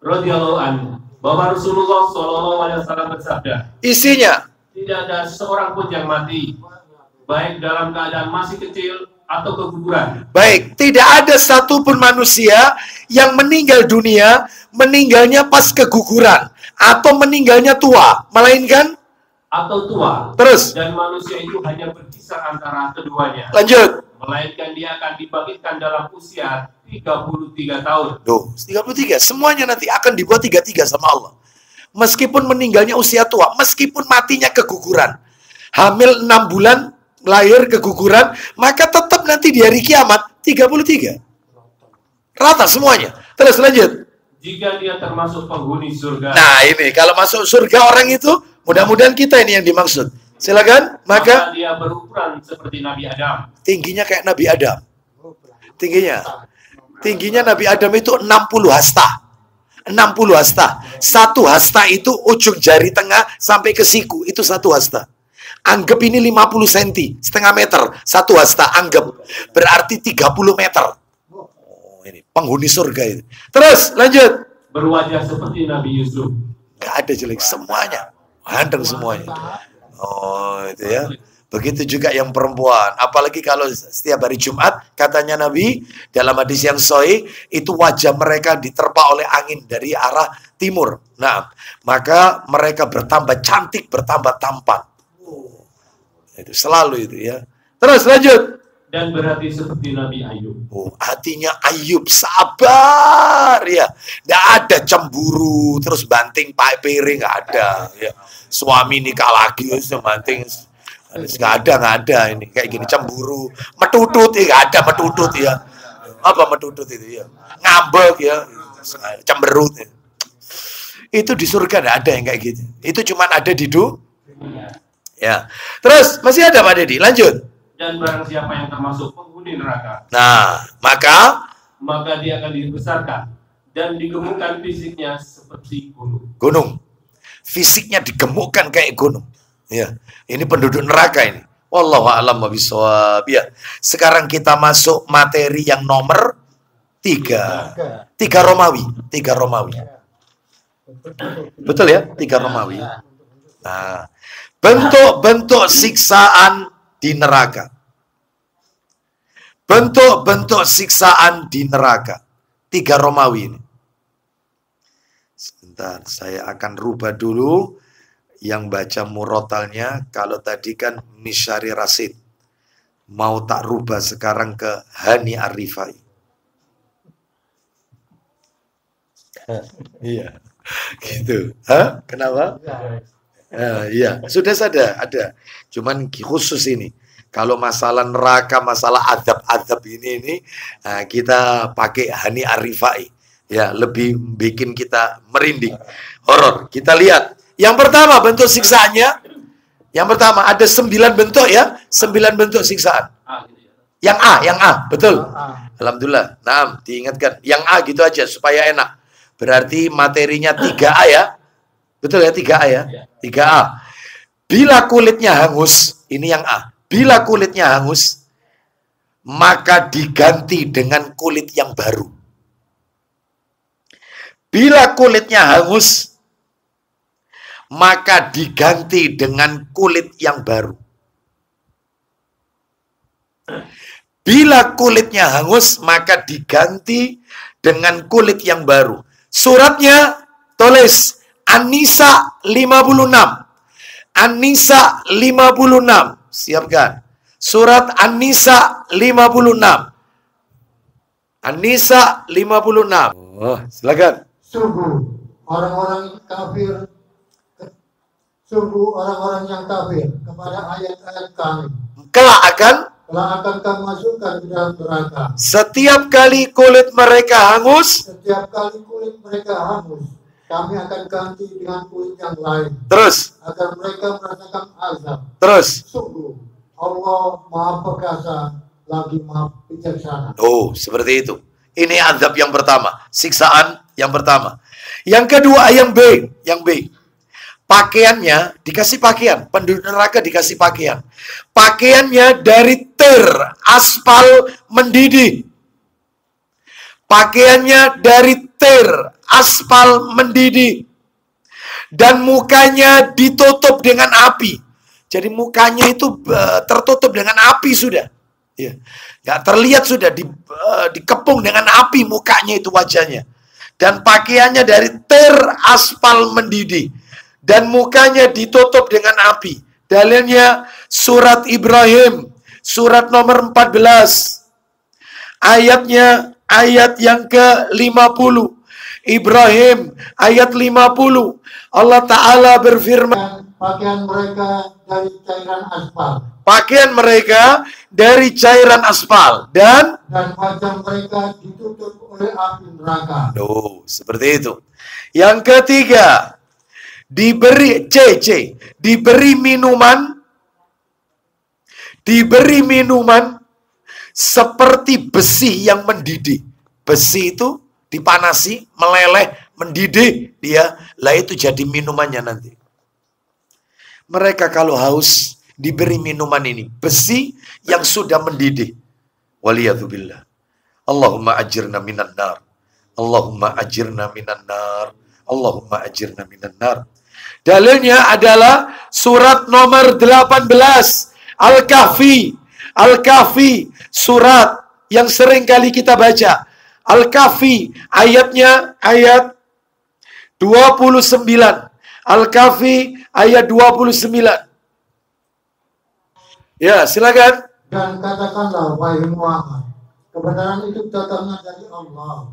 radhiyallahu anhu bahwa Rasulullah SAW bersabda, Isinya. tidak ada seorang pun yang mati, baik dalam keadaan masih kecil atau keguguran. Baik, tidak ada satupun manusia yang meninggal dunia, meninggalnya pas keguguran, atau meninggalnya tua, melainkan atau tua. Terus. Dan manusia itu hanya berkisar antara keduanya. Lanjut. Melainkan dia akan dibangkitkan dalam usia 33 tahun. Tuh, 33. Semuanya nanti akan dibuat 33 sama Allah. Meskipun meninggalnya usia tua, meskipun matinya keguguran. Hamil 6 bulan, lahir keguguran, maka tetap nanti di hari kiamat 33. Rata semuanya. Terus lanjut. Jika dia termasuk penghuni surga. Nah ini, kalau masuk surga orang itu, mudah-mudahan kita ini yang dimaksud. Silakan, maka dia berukuran seperti Nabi Adam. Tingginya kayak Nabi Adam. Tingginya Nabi Adam itu 60 hasta. 60 hasta. 1 hasta itu ujung jari tengah sampai ke siku. Itu 1 hasta. Anggap ini 50 cm, setengah meter. 1 hasta, anggap. Berarti 30 meter. Oh, ini penghuni surga itu. Terus, lanjut. Berwajah seperti Nabi Yusuf. Gak ada jelek, semuanya. Ganteng semuanya. Oh, itu ya. Begitu juga yang perempuan. Apalagi kalau setiap hari Jumat, katanya Nabi, dalam hadis yang sahih, itu wajah mereka diterpa oleh angin dari arah timur. Nah, maka mereka bertambah cantik, bertambah tampan. Itu selalu itu ya. Terus lanjut. Dan berhati seperti Nabi Ayub. Oh, hatinya Ayub sabar ya. Tidak ada cemburu, terus banting piring, nggak ada. Ya. Suami nikah lagi, banting, nggak ada ini kayak gini cemburu, metutut ya, nggak ada metutut ya. Apa metutut itu ya? Ngambek ya, cemberut. Ya. Itu di surga nggak ada yang kayak gitu. Itu cuma ada di dunia. Ya. Terus masih ada Pak Dedi, lanjut. Dan barang siapa yang termasuk penghuni neraka. Nah, maka dia akan dibesarkan dan digemukkan fisiknya seperti gunung. Gunung. Fisiknya digemukkan kayak gunung. Ya, ini penduduk neraka ini. Wallahu a'lam bishawab. Ya. Sekarang kita masuk materi yang nomor 3. 3 Romawi. Betul ya? 3 Romawi. Nah, bentuk-bentuk siksaan di neraka. Bentuk-bentuk siksaan di neraka. 3 Romawi ini. Sebentar, saya akan rubah dulu yang baca murotalnya. Kalau tadi kan Misyari Rasid. Mau tak rubah sekarang ke Hani Arifai. Iya. Gitu. Hah? Kenapa? Iya, sudah ada. Cuman khusus ini. Kalau masalah neraka, masalah adab-adab ini kita pakai Hani Arifai. Ya, lebih bikin kita merinding. Horor. Kita lihat. Yang pertama bentuk siksaannya. Yang pertama ada 9 bentuk ya. 9 bentuk siksaan. Yang A, betul. Alhamdulillah. Nah, diingatkan. Yang A gitu aja supaya enak. Berarti materinya 3A ya. Betul ya, 3A ya? 3A. Bila kulitnya hangus, ini yang A. Bila kulitnya hangus, maka diganti dengan kulit yang baru. Bila kulitnya hangus, maka diganti dengan kulit yang baru. Bila kulitnya hangus, maka diganti dengan kulit yang baru. Suratnya tulis An-Nisa 56. An-Nisa 56. Siapkan. Surat An-Nisa 56. An-Nisa 56. Oh, silakan. Sungguh orang-orang kafir, sungguh orang-orang yang kafir kepada ayat-ayat kami. Kelak akan Kami masukkan ke dalam neraka. setiap kali kulit mereka hangus, Setiap kali kulit mereka hangus, kami akan ganti dengan kulit yang lain, terus, agar mereka merasakan azab. terus. Sungguh Allah Maha Perkasa lagi Maha Bijaksana. Oh, seperti itu. Ini azab yang pertama, siksaan yang pertama. Yang kedua, yang B. Pakaiannya dikasih pakaian, penduduk neraka dikasih pakaian. Pakaiannya dari aspal mendidih. Pakaiannya dari aspal mendidih. Dan mukanya ditutup dengan api. Jadi mukanya itu tertutup dengan api sudah. Ya, nggak terlihat sudah, dikepung dengan api mukanya itu, wajahnya. Dan pakaiannya dari aspal mendidih. Dan mukanya ditutup dengan api. Dalilnya surat Ibrahim, surat nomor 14. Ayatnya ayat yang ke-50. Ibrahim ayat 50. Allah Ta'ala berfirman, Pakaian mereka dari cairan aspal. Pakaian mereka dari cairan aspal. Dan wajah mereka ditutup oleh api neraka. oh, seperti itu. Yang ketiga, diberi minuman seperti besi yang mendidih. Besi itu dipanasi, meleleh, mendidih dia, lah itu jadi minumannya nanti. Mereka kalau haus diberi minuman ini, besi yang sudah mendidih. Waliyadzubillah. Allahumma ajirna minan nar. Allahumma ajirna minan nar. Allahumma ajirna minan nar. Dalilnya adalah surat nomor 18 Al-Kahfi. Al-Kahfi, surat yang sering kali kita baca. Al-Kahfi, ayatnya ayat 29. Al-Kahfi ayat 29. Ya, silakan. Dan katakanlah, wahai Muhammad, kebenaran itu datangnya dari Allah.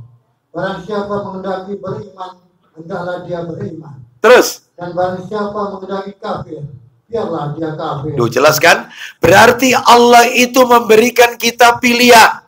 Barang siapa menghendaki beriman, hendaklah dia beriman. Terus. Dan barang siapa menghendaki kafir, biarlah dia kafir. Duh, jelaskan. Berarti Allah itu memberikan kita pilihan.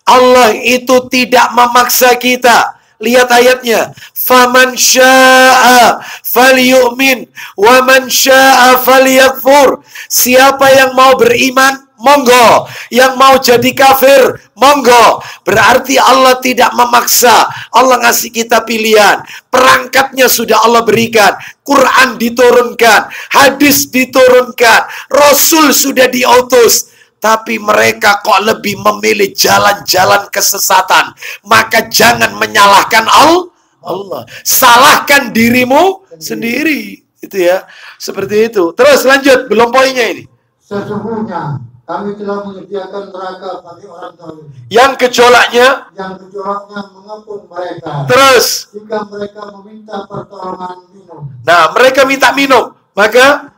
Allah itu tidak memaksa kita. Lihat ayatnya. Faman syaa falyu'min wa man syaa falyakfur. Siapa yang mau beriman, monggo. Yang mau jadi kafir, monggo. Berarti Allah tidak memaksa. Allah ngasih kita pilihan. Perangkatnya sudah Allah berikan. Quran diturunkan, hadis diturunkan, Rasul sudah diutus. Tapi mereka kok lebih memilih jalan-jalan kesesatan. Maka jangan menyalahkan Allah. Salahkan dirimu sendiri. Itu ya. Seperti itu. Terus lanjut. Belum poinnya ini. Sesungguhnya kami telah menyediakan neraka bagi orang zalim. Yang gejolaknya mengepung mereka. Terus. Jika mereka meminta pertolongan minum. Nah, mereka minta minum. Maka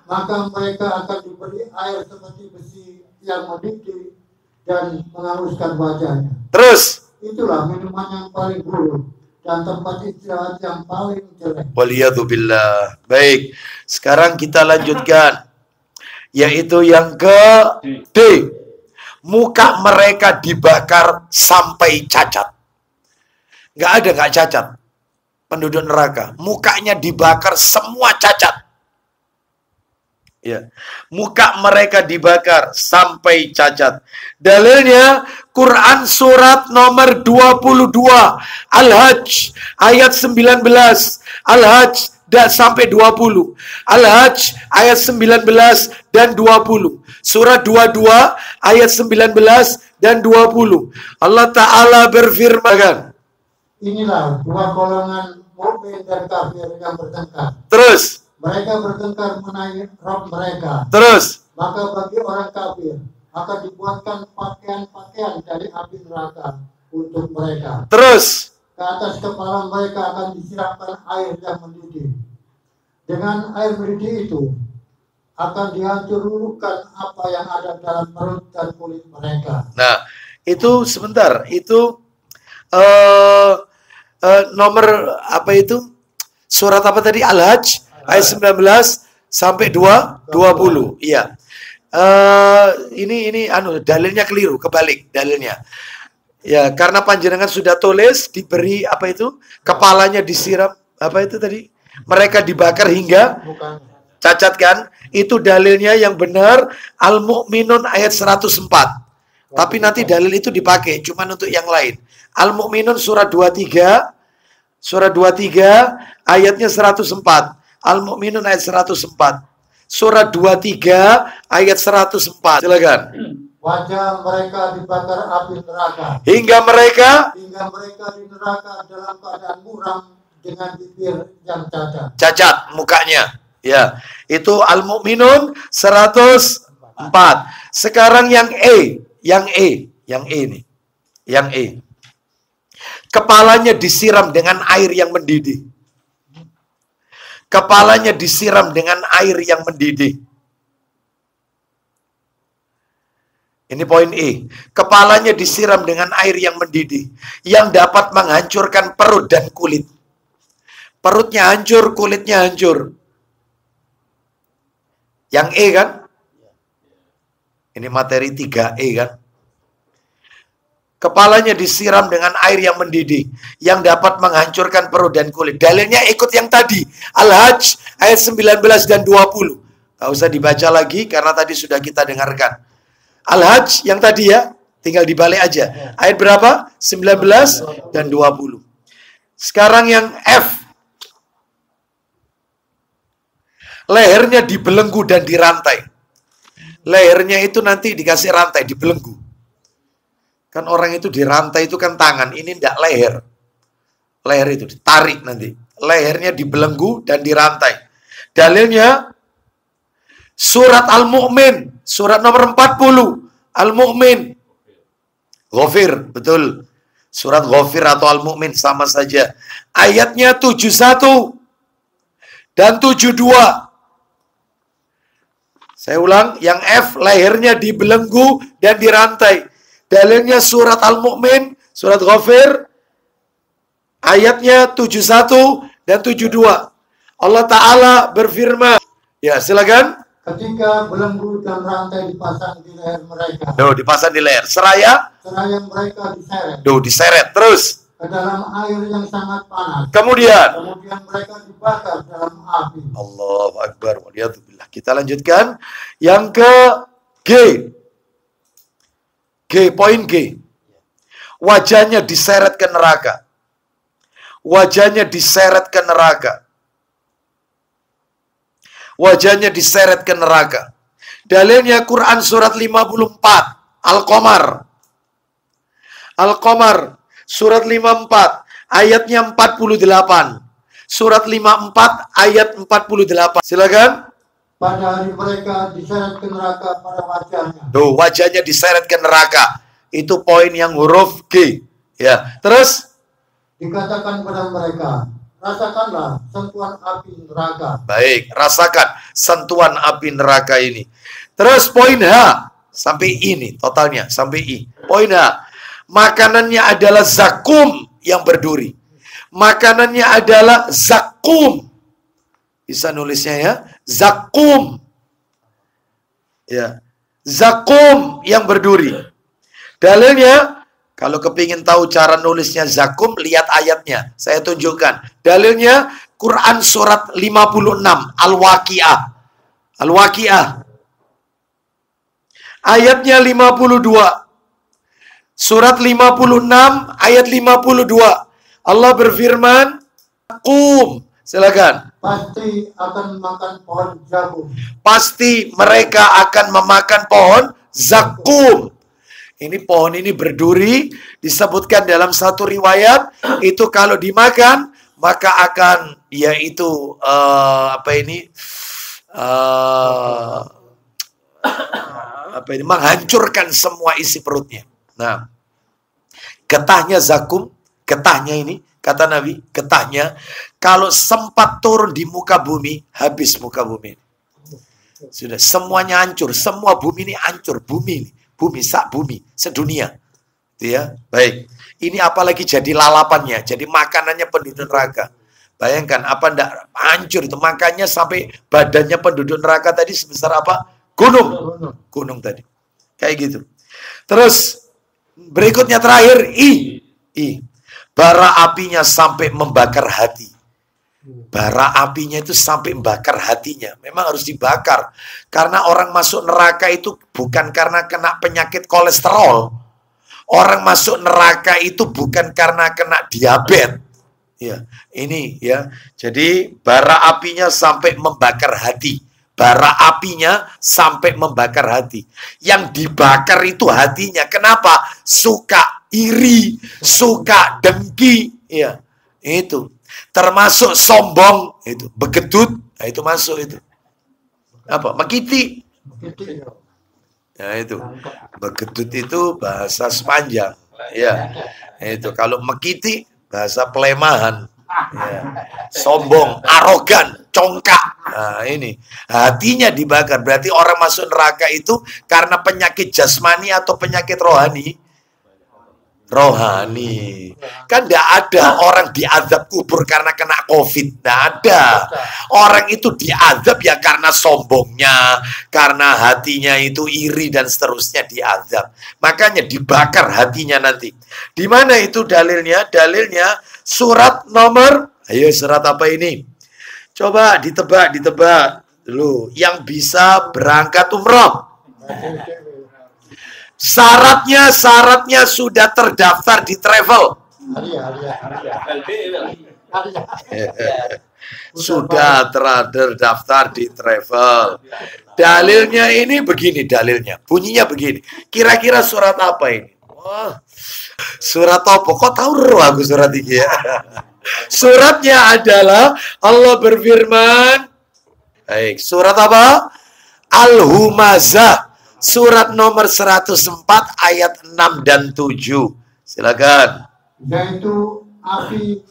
mereka akan diberi air seperti besi yang mendidih dan menghanguskan wajahnya. Terus. Itulah minuman yang paling buruk dan tempat istirahat yang paling jelek. Waliyadzubillah. Baik. Sekarang kita lanjutkan. Yaitu yang ke D. Muka mereka dibakar sampai cacat. Nggak cacat. Penduduk neraka. Mukanya dibakar semua cacat. Ya. Muka mereka dibakar sampai cacat. Dalilnya Quran surat nomor 22 Al-Hajj ayat 19. Al-Hajj sampai 20. Al-Hajj ayat 19 dan 20. Surat 22 ayat 19 dan 20. Allah Ta'ala berfirman. Inilah dua golongan mukmin dan kafir yang bertengkar. Terus. Mereka bertengkar mengenai Rabb mereka. Terus. Maka bagi orang kafir akan dibuatkan pakaian-pakaian dari api neraka untuk mereka. Terus. Ke atas kepala mereka akan disiramkan air yang mendidih. Dengan air mendidih itu akan dihancurkan apa yang ada dalam perut dan kulit mereka. Nah, itu sebentar, itu nomor apa itu? Surat apa tadi? Al-Hajj ayat 19 sampai 20. Iya. Ini dalilnya keliru, kebalik dalilnya. Ya, karena panjenengan sudah tulis, diberi apa itu? Kepalanya disiram, apa itu tadi? Mereka dibakar hingga cacat kan? Itu dalilnya yang benar Al-Mu'minun ayat 104. Tapi nanti dalil itu dipakai cuman untuk yang lain. Al-Mu'minun surat 23 ayatnya 104. Al-Mu'minun ayat 104. Surat 23 ayat 104. Silakan. Wajah mereka dibakar api neraka. Hingga mereka di neraka dalam keadaan muram dengan bibir yang cacat. Cacat mukanya. Ya, itu Al-Mu'minun 104. Sekarang yang E nih. Yang E. Kepalanya disiram dengan air yang mendidih. Kepalanya disiram dengan air yang mendidih. Ini poin E. Kepalanya disiram dengan air yang mendidih, yang dapat menghancurkan perut dan kulit. Perutnya hancur, kulitnya hancur. Yang E kan? Ini materi 3E kan? Kepalanya disiram dengan air yang mendidih, yang dapat menghancurkan perut dan kulit. Dalilnya ikut yang tadi. Al-Hajj ayat 19 dan 20. Gak usah dibaca lagi karena tadi sudah kita dengarkan. Al-Hajj yang tadi ya, tinggal dibalik aja. Ayat berapa? 19 dan 20. Sekarang yang F. Lehernya dibelenggu dan dirantai. Lehernya itu nanti dikasih rantai, dibelenggu. Kan orang itu dirantai itu kan tangan, ini tidak leher. Leher itu ditarik nanti. Lehernya dibelenggu dan dirantai. Dalilnya surat Al-Mu'min, surat nomor 40. Al-Mu'min. Ghafir, betul. Surat Ghafir atau Al-Mu'min sama saja. Ayatnya 71 dan 72. Saya ulang, yang F, lehernya dibelenggu dan dirantai. Dalilnya surat Al-Mu'min, surat Ghafir, ayatnya 71 dan 72. Allah Ta'ala berfirman. Ya, silakan. Ketika belenggu dan rantai dipasang di leher mereka. Dipasang di leher. Seraya Mereka diseret. Diseret. Terus. Ke dalam air yang sangat panas. Kemudian mereka dibakar dalam api. Allahu Akbar. Waliyadzubillah. Kita lanjutkan. Yang ke G. Poin G. Wajahnya diseret ke neraka. Wajahnya diseret ke neraka. Wajahnya diseret ke neraka. Dalilnya Quran surat 54. Al-Qamar. Al-Qamar. Surat 54. Ayatnya 48. Surat 54 ayat 48. Silakan. Pada hari mereka diseret ke neraka pada wajahnya. Wajahnya diseret ke neraka. Itu poin yang huruf G. Ya, terus dikatakan pada mereka, rasakanlah sentuhan api neraka. Baik, rasakan sentuhan api neraka ini. Terus poin H sampai ini totalnya sampai I. Poin H. Makanannya adalah zakum yang berduri. Makanannya adalah zakum. Bisa nulisnya ya, zakum. Ya, zakum yang berduri. Dalilnya, kalau kepingin tahu cara nulisnya zakum, lihat ayatnya. Saya tunjukkan. Dalilnya, Quran surat 56, Al-Waqi'ah. Al-Waqi'ah. Ayatnya 52. Surat 56, ayat 52. Allah berfirman, zakum. Silakan. Pasti akan memakan pohon jagung. Pasti mereka akan memakan pohon zakum. Ini pohon ini berduri, disebutkan dalam satu riwayat, itu kalau dimakan, maka akan, yaitu, menghancurkan semua isi perutnya. Nah, getahnya zakum, getahnya ini, kata Nabi, getahnya, kalau sempat turun di muka bumi, habis muka bumi. Sudah semuanya hancur, semua bumi ini hancur, bumi sedunia. Itu ya. Baik. Ini apalagi jadi lalapannya, jadi makanannya penduduk neraka. Bayangkan apa ndak hancur itu, makanya sampai badannya penduduk neraka tadi sebesar apa? Gunung tadi. Kayak gitu. Terus berikutnya terakhir bara apinya sampai membakar hati. Bara apinya itu sampai membakar hatinya. Memang harus dibakar. Karena orang masuk neraka itu bukan karena kena penyakit kolesterol. Orang masuk neraka itu bukan karena kena diabetes. Ya, ini ya. Jadi bara apinya sampai membakar hati. Bara apinya sampai membakar hati. Yang dibakar itu hatinya. Kenapa? Suka iri, suka dengki, ya. Itu. Termasuk sombong, itu begedut, nah itu masuk itu. Apa? Mekiti. Ya itu. Begedut itu bahasa Sepanjang. Ya. Itu kalau mekiti bahasa Pelemahan. Ya. Sombong, arogan, congkak. Nah, ini hatinya dibakar. Berarti orang masuk neraka itu karena penyakit jasmani atau penyakit rohani. Rohani. Kan tidak ada orang diazab kubur karena kena COVID. Tidak ada. Orang itu diazab ya karena sombongnya, karena hatinya itu iri dan seterusnya diazab. Makanya dibakar hatinya nanti. Di mana itu dalilnya? Dalilnya surat nomor, ayo surat apa ini? Coba ditebak dulu. Yang bisa berangkat umroh. Syaratnya sudah terdaftar di travel. Sudah terdaftar di travel. Dalilnya ini begini, dalilnya. Bunyinya begini. Kira-kira surat apa ini? Wah, surat apa? Kok tahu roh aku surat ini ya? Suratnya adalah Allah berfirman. Baik, surat apa? Al-Humazah. Surat nomor 104 ayat 6 dan 7. Silakan. Yaitu api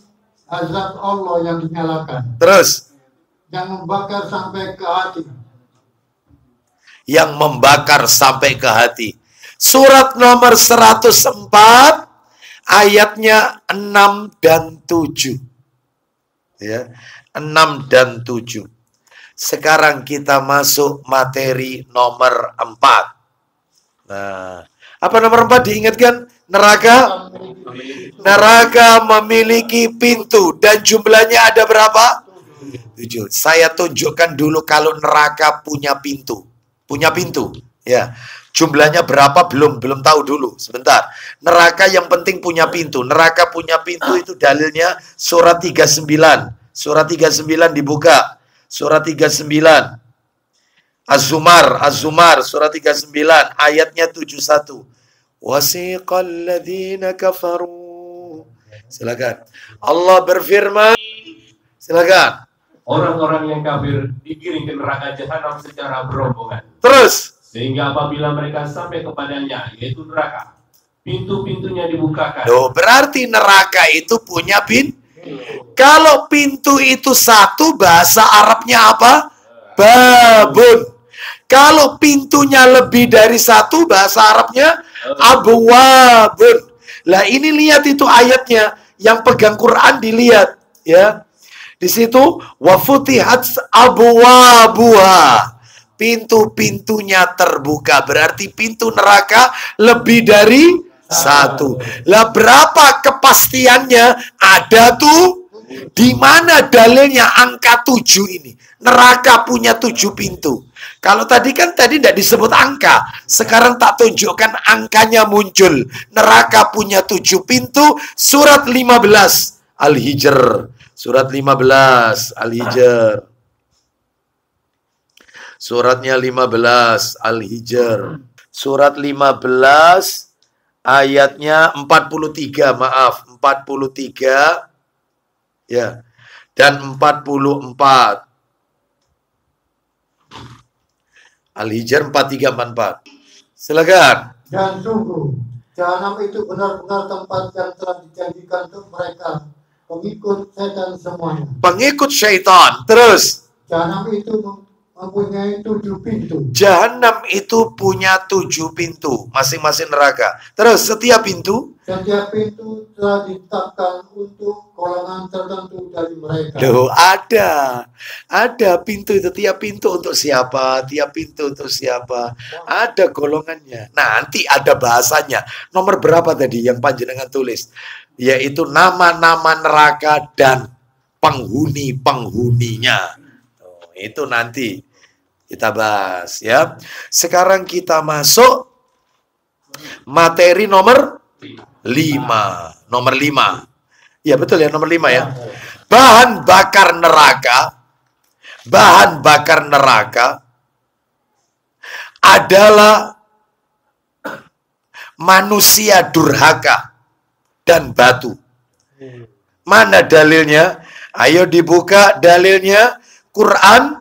azab Allah yang dinyalakan. Terus. Yang membakar sampai ke hati. Yang membakar sampai ke hati. Surat nomor 104 ayatnya 6 dan 7. Ya, 6 dan 7. Sekarang kita masuk materi nomor 4. Nah, apa nomor 4 diingatkan? Neraka? Neraka memiliki pintu. Dan jumlahnya ada berapa? 7. Saya tunjukkan dulu kalau neraka punya pintu. Punya pintu. Ya. Jumlahnya berapa? Belum tahu dulu. Sebentar. Neraka yang penting punya pintu. Neraka punya pintu itu dalilnya surat 39. Surat 39 dibuka. Surat 39. Az-Zumar surat 39 ayatnya 71. Wasiqal ladzina kafaru. Silakan. Allah berfirman. Silakan. Orang-orang yang kafir digiring ke neraka jahanam secara berombongan. Terus. Sehingga apabila mereka sampai kepadanya, yaitu neraka, pintu-pintunya dibukakan. Loh, berarti neraka itu punya pintu. Kalau pintu itu satu, bahasa Arabnya apa? Babun. Kalau pintunya lebih dari satu, bahasa Arabnya abwabun. Lah ini lihat itu ayatnya, yang pegang Quran dilihat, ya. Di situ wa futihat abwabuha. Pintu-pintunya terbuka, berarti pintu neraka lebih dari satu. Lah berapa kepastiannya? Ada tuh. Di mana dalilnya angka 7 ini? Neraka punya 7 pintu. Kalau tadi tidak disebut angka. Sekarang tak tunjukkan angkanya muncul. Neraka punya 7 pintu. Surat 15 Al-Hijr. Surat 15 Al-Hijr. Suratnya 15 Al-Hijr. Surat 15 ayatnya 43, maaf, 43 ya. Dan 44. Al-Hijr 43-44. Silakan. Dan sungguh, jahanam itu benar-benar tempat yang telah dijanjikan untuk mereka, pengikut setan semuanya. Pengikut syaitan. Terus. Jahanam itu mempunyai 7 pintu. Jahanam itu punya 7 pintu, masing-masing neraka. Terus setiap pintu telah ditetapkan untuk golongan tertentu dari mereka. Loh, ada pintu itu, tiap pintu untuk siapa, tiap pintu untuk siapa, ada golongannya. Nanti ada bahasanya. Nomor berapa tadi yang panjenengan tulis? Yaitu nama-nama neraka dan penghuni-penghuninya. Itu nanti kita bahas ya. Sekarang kita masuk materi nomor 5. Nomor 5. Ya betul ya, nomor 5 ya. Bahan bakar neraka. Bahan bakar neraka adalah manusia durhaka dan batu. Mana dalilnya? Ayo dibuka dalilnya. Quran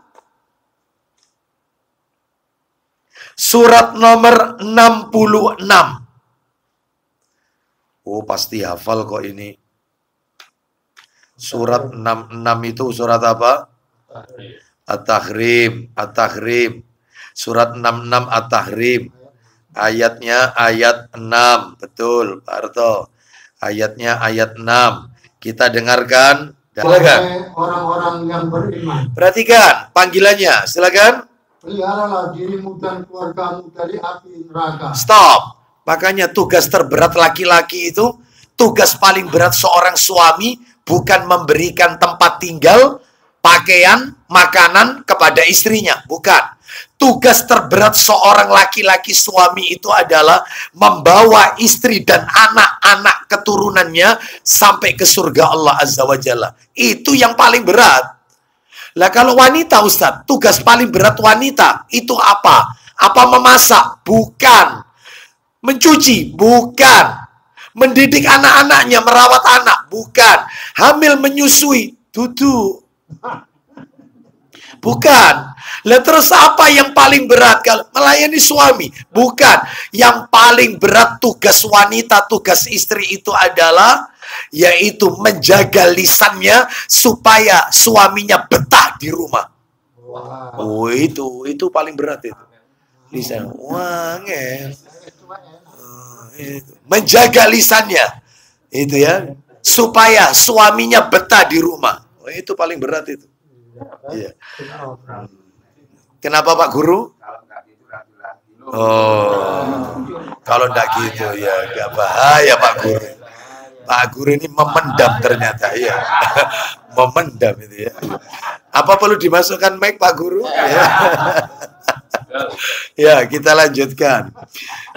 surat nomor 66. Oh, pasti hafal kok ini. Surat 66 itu surat apa? At-Tahrim. At-Tahrim. Surat 66 At-Tahrim. Ayatnya ayat 6. Betul, Pak Arto. Ayatnya ayat 6. Kita dengarkan. Silakan. Orang-orang yang beriman, Perhatikan panggilannya. Silakan. peliharalah dirimu dan keluargamu dari api neraka. Stop. Makanya tugas terberat laki-laki itu, tugas paling berat seorang suami bukan memberikan tempat tinggal, pakaian, makanan kepada istrinya. Bukan. Tugas terberat seorang laki-laki suami itu adalah membawa istri dan anak-anak keturunannya sampai ke surga Allah Azza wa Jalla. Itu yang paling berat. Lah kalau wanita, Ustadz, tugas paling berat wanita itu apa? Apa memasak? Bukan. Mencuci? Bukan. Mendidik anak-anaknya, merawat anak? Bukan. Hamil menyusui? Duduk. Bukan. Lah terus apa yang paling berat? Kalau melayani suami? Bukan. Yang paling berat tugas wanita, tugas istri itu adalah yaitu menjaga lisannya supaya suaminya betah di rumah. Oh, itu paling berat itu. Lisan. Wangel. Menjaga lisannya. Itu ya. Supaya suaminya betah di rumah. Oh, itu paling berat itu. Iya. Kenapa Pak Guru? Oh, kalau enggak gitu ya enggak bahaya Pak Guru. Pak Guru ini memendam ternyata ya. Memendam itu ya. Apa perlu dimasukkan mic Pak Guru? Ya. Ya, kita lanjutkan.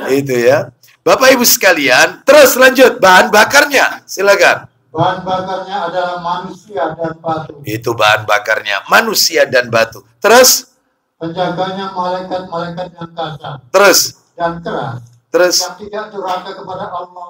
Itu ya. Bapak Ibu sekalian, terus lanjut bahan bakarnya. Silakan. Bahan bakarnya adalah manusia dan batu. Itu bahan bakarnya, manusia dan batu. Terus? Penjaganya malaikat-malaikat yang kasar. Terus? Dan keras. Terus? Yang tidak durhaka kepada Allah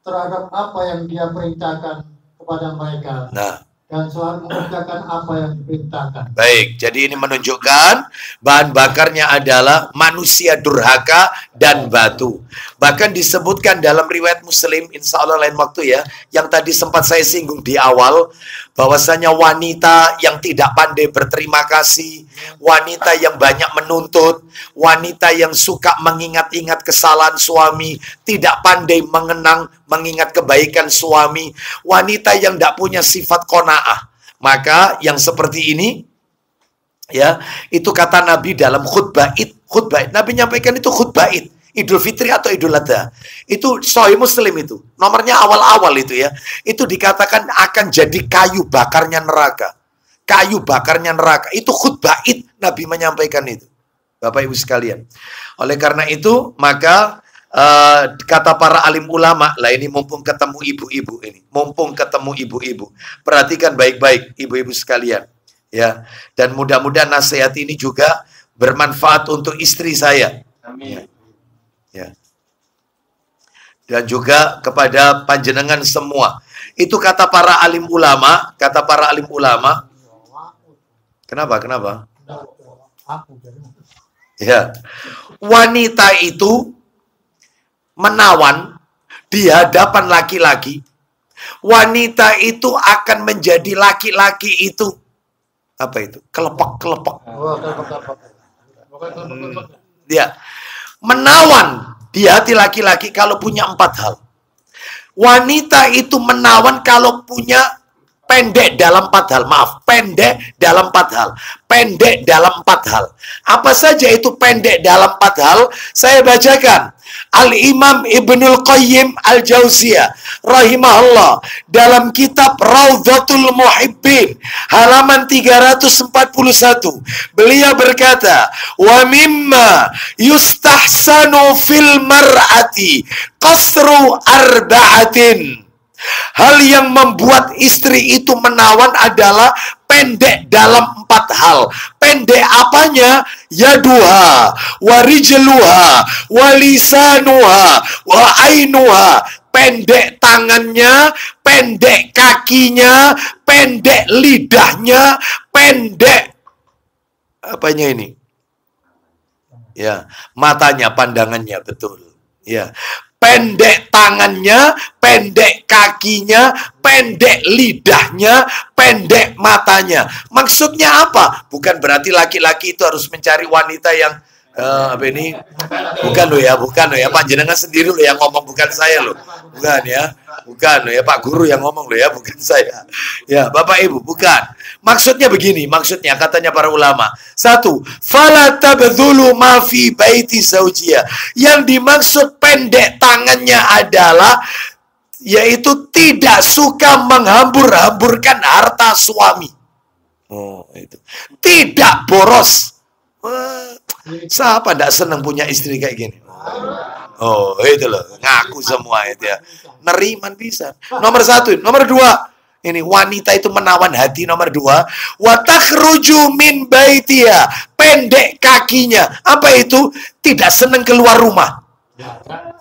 terhadap apa yang Dia perintahkan kepada mereka. Nah. Dan selalu mengerjakan apa yang diperintahkan. Baik, jadi ini menunjukkan bahan bakarnya adalah manusia durhaka dan batu. Bahkan disebutkan dalam riwayat Muslim, insya Allah lain waktu ya, yang tadi sempat saya singgung di awal, bahwasanya wanita yang tidak pandai berterima kasih, wanita yang banyak menuntut, wanita yang suka mengingat-ingat kesalahan suami, tidak pandai mengingat kebaikan suami, wanita yang tidak punya sifat qanaah. Maka yang seperti ini, ya, itu kata Nabi dalam khutbah id. Khutbah id. Nabi nyampaikan itu khutbah id. Idul Fitri atau Idul Adha. Itu Sahih Muslim itu. Nomornya awal-awal itu ya. Itu dikatakan akan jadi kayu bakarnya neraka. Kayu bakarnya neraka. Itu khutbah id. Nabi menyampaikan itu. Bapak Ibu sekalian. Oleh karena itu, maka kata para alim ulama, lah ini mumpung ketemu ibu-ibu ini. Mumpung ketemu ibu-ibu. Perhatikan baik-baik ibu-ibu sekalian. Ya. Dan mudah-mudahan nasihat ini juga bermanfaat untuk istri saya. Amin. Ya. Dan juga kepada panjenengan semua. Itu kata para alim ulama, Kenapa? Ya. Wanita itu menawan di hadapan laki-laki. Wanita itu akan menjadi laki-laki itu Apa itu? Kelepek-kelepek. Oh, kelepek-kelepek. Bukan kelepek-kelepek. Ya. Menawan di hati laki-laki kalau punya 4 hal. Wanita itu menawan kalau punya pendek dalam 4 hal. Maaf, pendek dalam 4 hal. Pendek dalam 4 hal. Apa saja itu pendek dalam 4 hal? Saya bacakan. Al-Imam Ibnul Qayyim Al-Jauziyah rahimahullah dalam kitab Raudhatul Muhibbin halaman 341 beliau berkata, wa mimma yustahsanu fil mar'ati qasru arba'atin. Hal yang membuat istri itu menawan adalah pendek dalam 4 hal. Pendek apanya? Yaduha, warijluha, walisanuha, wa ainuha. Pendek tangannya, pendek kakinya, pendek lidahnya, pendek apanya ini? Ya, matanya, pandangannya, betul. Ya. Pendek tangannya, pendek kakinya, pendek lidahnya, pendek matanya. Maksudnya apa? Bukan berarti laki-laki itu harus mencari wanita yang apa ini? Bukan loh ya, Pak jenengan sendiri loh yang ngomong, bukan saya loh. Bukan ya. Bukan loh ya, Pak Guru yang ngomong loh ya, bukan saya. Ya, Bapak Ibu, bukan. Maksudnya begini, maksudnya katanya para ulama. 1, fala tabdhulu ma fi baiti zaujiyah. Yang dimaksud pendek tangannya adalah yaitu tidak suka menghambur-hamburkan harta suami. Oh, itu. Tidak boros. Siapa tidak senang punya istri kayak gini? Oh, itu loh, ngaku semua itu ya. Neriman bisa. Nomor 1, nomor 2. Ini wanita itu menawan hati. Nomor 2, wa takhruju min baitiha. Pendek kakinya. Apa itu? Tidak senang keluar rumah.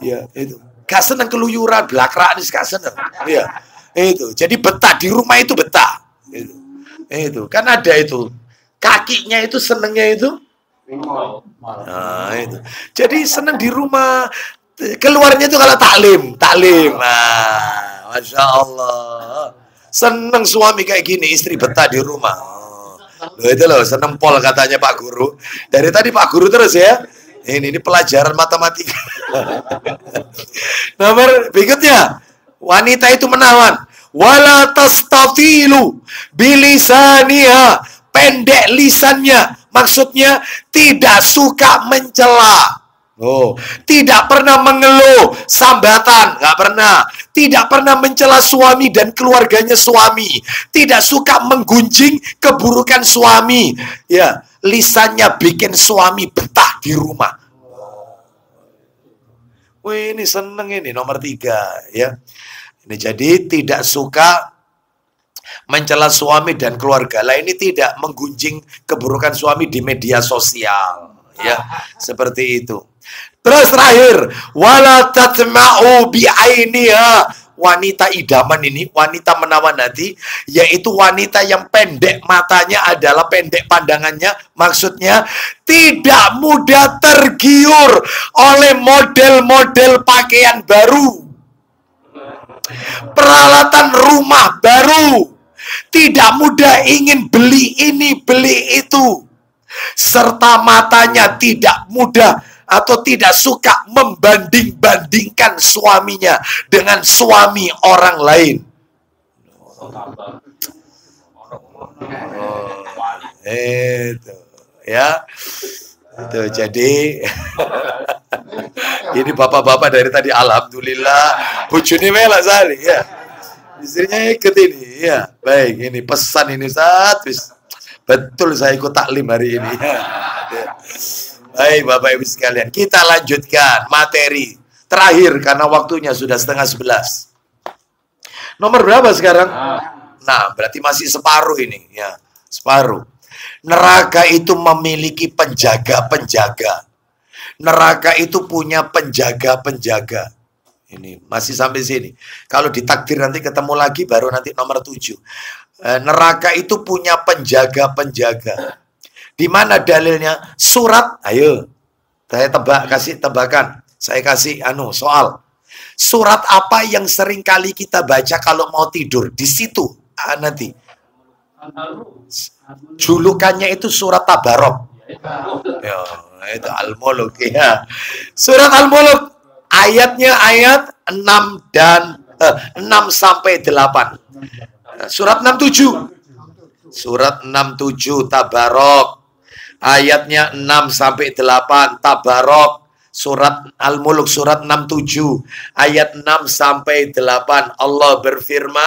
Ya, itu. Gak senang keluyuran, belakraan, gak senang. Iya. Itu. Jadi betah di rumah itu betah. Itu. Kan ada itu. Kakinya itu senengnya itu. Nah, itu. Jadi senang di rumah. Keluarnya itu kalau taklim. Nah, Masya Allah. Senang suami kayak gini, istri betah di rumah. Loh, itu loh, seneng pol katanya Pak Guru. Dari tadi Pak Guru terus ya. Ini pelajaran matematika. Nomor berikutnya, wanita itu menawan. Wala tastatilu bilisaniha. Pendek lisannya. Maksudnya tidak suka mencela. Oh, tidak pernah mengeluh, sambatan, nggak pernah. Tidak pernah mencela suami dan keluarganya suami. Tidak suka menggunjing keburukan suami. Ya, lisannya bikin suami betah di rumah. Wih, ini seneng ini nomor 3 ya. Ini jadi tidak suka mencela suami dan keluarga. Lah ini tidak menggunjing keburukan suami di media sosial. Ya, seperti itu. Terus terakhir, wala tatma'u bi'ainiha. Wanita idaman ini, wanita menawan hati, yaitu wanita yang pendek matanya adalah pendek pandangannya. Maksudnya tidak mudah tergiur oleh model-model pakaian baru, peralatan rumah baru. Tidak mudah ingin beli ini, beli itu. Serta matanya tidak mudah atau tidak suka membanding-bandingkan suaminya dengan suami orang lain. Itu ya. Itu jadi ini bapak-bapak dari tadi alhamdulillah bojone melak sali ya. Istrinya ikut ini ya. Baik, ini pesan ini Ustaz. Betul saya ikut taklim hari ini ya. Baik Bapak Ibu sekalian, kita lanjutkan materi terakhir karena waktunya sudah 10:30. Nomor berapa sekarang? Nah, berarti masih separuh ini ya, separuh. Neraka itu memiliki penjaga-penjaga. Neraka itu punya penjaga-penjaga. Ini masih sampai sini. Kalau ditakdir nanti ketemu lagi baru nanti nomor 7. Neraka itu punya penjaga-penjaga. Di mana dalilnya? Surat, ayo. Saya kasih tebakan. Saya kasih soal. Surat apa yang sering kali kita baca kalau mau tidur? Di situ nanti. Julukannya itu surat Tabarok. Ya, itu Al-Muluk ya. Surat Al-Muluk ayatnya ayat 6 dan 6 sampai 8. Surat 67. Surat 67 Tabarok. Ayatnya 6 sampai 8 Tabarok. Surat Al-Muluk surat 67 ayat 6 sampai 8 Allah berfirman,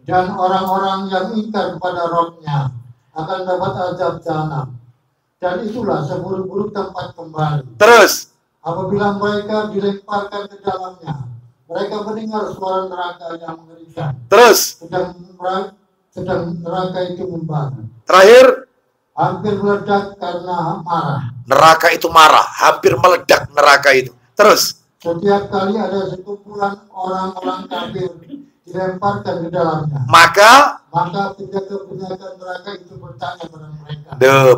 dan orang-orang yang ingkar kepada Rabb-nya akan dapat azab jahanam, dan itulah seburuk-buruk tempat kembali. Terus Apabila mereka dilemparkan ke dalamnya, mereka mendengar suara neraka yang mengerikan. Terus sedang neraka itu membara. terakhir, Hampir meledak karena marah. neraka itu marah, hampir meledak neraka itu. Terus Setiap kali ada sekumpulan orang-orang kafir dilemparkan ke dalamnya, maka penjaga-penjaga neraka itu bertanya kepada mereka.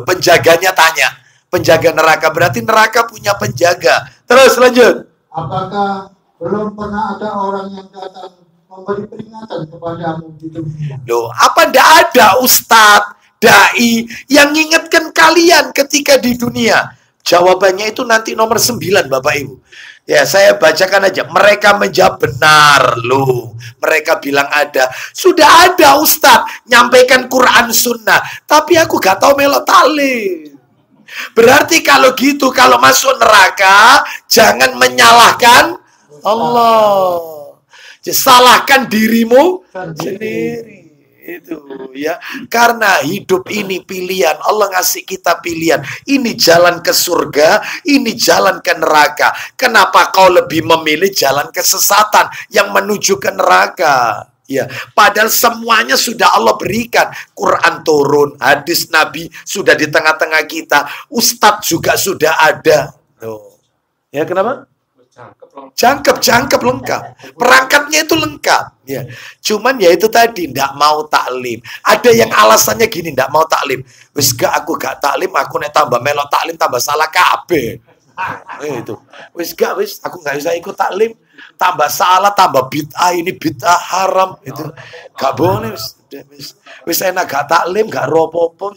penjaganya tanya. Penjaga neraka berarti neraka punya penjaga. Terus lanjut. Apakah belum pernah ada orang yang datang memberi peringatan kepadamu di dunia? Loh, apa ndak ada ustadz, dai yang ngingetkan kalian ketika di dunia? Jawabannya itu nanti nomor 9 Bapak Ibu. Ya, saya bacakan aja. Mereka menjawab benar loh. Mereka bilang ada. Sudah ada ustadz nyampaikan Quran Sunnah, tapi aku gak tahu melok taklim. Berarti kalau gitu, kalau masuk neraka jangan menyalahkan Allah. Salahkan dirimu sendiri. Itu ya. Karena hidup ini pilihan. Allah ngasih kita pilihan. Ini jalan ke surga, ini jalan ke neraka. Kenapa kau lebih memilih jalan kesesatan yang menuju ke neraka? Ya, padahal semuanya sudah Allah berikan. Quran turun, hadis Nabi sudah di tengah-tengah kita, ustadz juga sudah ada. Tuh. Ya, kenapa? Jangkep lengkap. Perangkatnya itu lengkap. Ya. Cuman ya itu tadi, ndak mau taklim. Ada yang alasannya gini, ndak mau taklim. Wis gak, aku gak taklim, aku nek tambah melok taklim tambah salah kabeh. Itu. Wis gak, wis aku gak bisa ikut taklim. Tambah salah, tambah bid'ah, ini bid'ah haram itu. Gak boleh wis enak gak taklim, gak ropopo.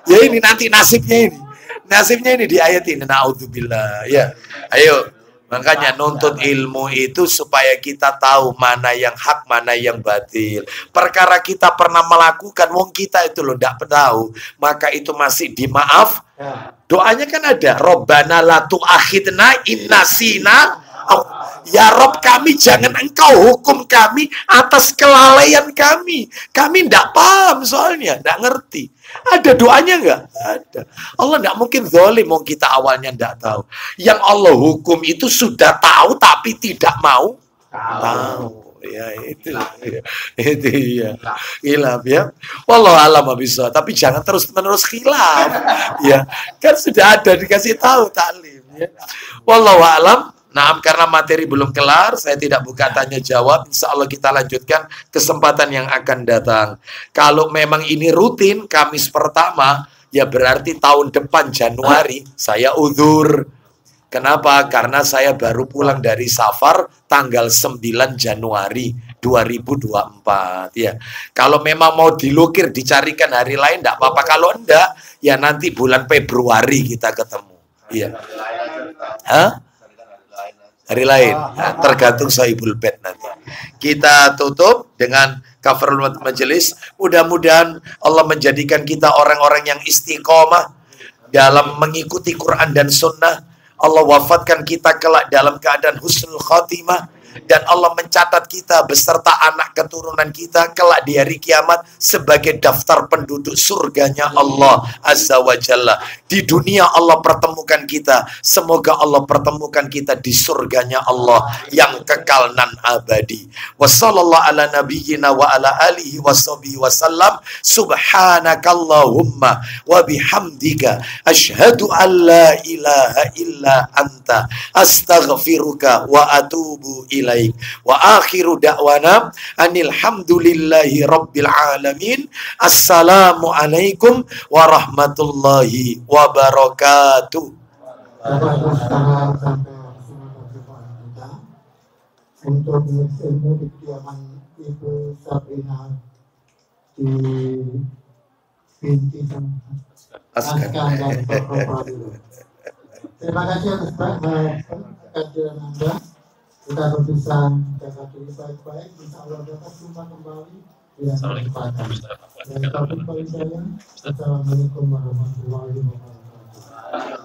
Ini nanti nasibnya ini. Nasibnya ini di ayat ini, naudzubillah. Ya. Ayo, makanya nuntut ilmu itu supaya kita tahu mana yang hak, mana yang batil. Perkara kita pernah melakukan, wong kita itu loh ndak tahu, maka itu masih dimaaf. Doanya kan ada, Robbana la tu'akhidna in nasina. Ya Rob kami, jangan engkau hukum kami atas kelalaian kami. Kami ndak paham soalnya, ndak ngerti. Ada doanya nggak? Ada. Allah nggak mungkin zalim, mau kita awalnya nggak tahu. Yang Allah hukum itu sudah tahu tapi tidak mau tahu. Ya itu ya. Khilaf ya. Wallahu a'lam bishawab. Tapi jangan terus-menerus khilaf. Ya, kan sudah ada dikasih tahu taklim ya. Wallahu a'lam. Nah, karena materi belum kelar, saya tidak buka tanya jawab. Insya Allah kita lanjutkan kesempatan yang akan datang. Kalau memang ini rutin, Kamis pertama, ya berarti tahun depan Januari, saya uzur. Kenapa? Karena saya baru pulang dari safar tanggal 9 Januari 2024. Ya. Kalau memang mau dilukir, dicarikan hari lain, enggak apa-apa. Kalau enggak, ya nanti bulan Februari kita ketemu. Iya. Hah? Hari lain, nah, tergantung sahibul bed nanti. Kita tutup dengan kafarul majelis. Mudah-mudahan Allah menjadikan kita orang-orang yang istiqomah dalam mengikuti Quran dan Sunnah. Allah wafatkan kita kelak dalam keadaan husnul khotimah. Dan Allah mencatat kita beserta anak keturunan kita kelak di hari kiamat sebagai daftar penduduk surganya Allah Azza wa Jalla. Di dunia Allah pertemukan kita. Semoga Allah pertemukan kita di surganya Allah yang kekal nan abadi. Wassallallahu ala nabiyyina wa ala alihi washabihi wasallam. Subhanakallahumma wa bihamdika asyhadu an la ilaha illa anta astaghfiruka wa atubu ilaik. Wa akhiru da'wana anil hamdulillahi rabbil alamin. Assalamualaikum warahmatullahi wabarakatuh. untuk ilmu di kediaman Ibu Sabrina di binti Askar dan Dr. Pradilo. Terima kasih atas kajian Anda. Kita berpisah, jaga diri baik-baik. Insya Allah dapat jumpa kembali di kesempatan. Dan topik paling saya, Assalamualaikum warahmatullahi wabarakatuh.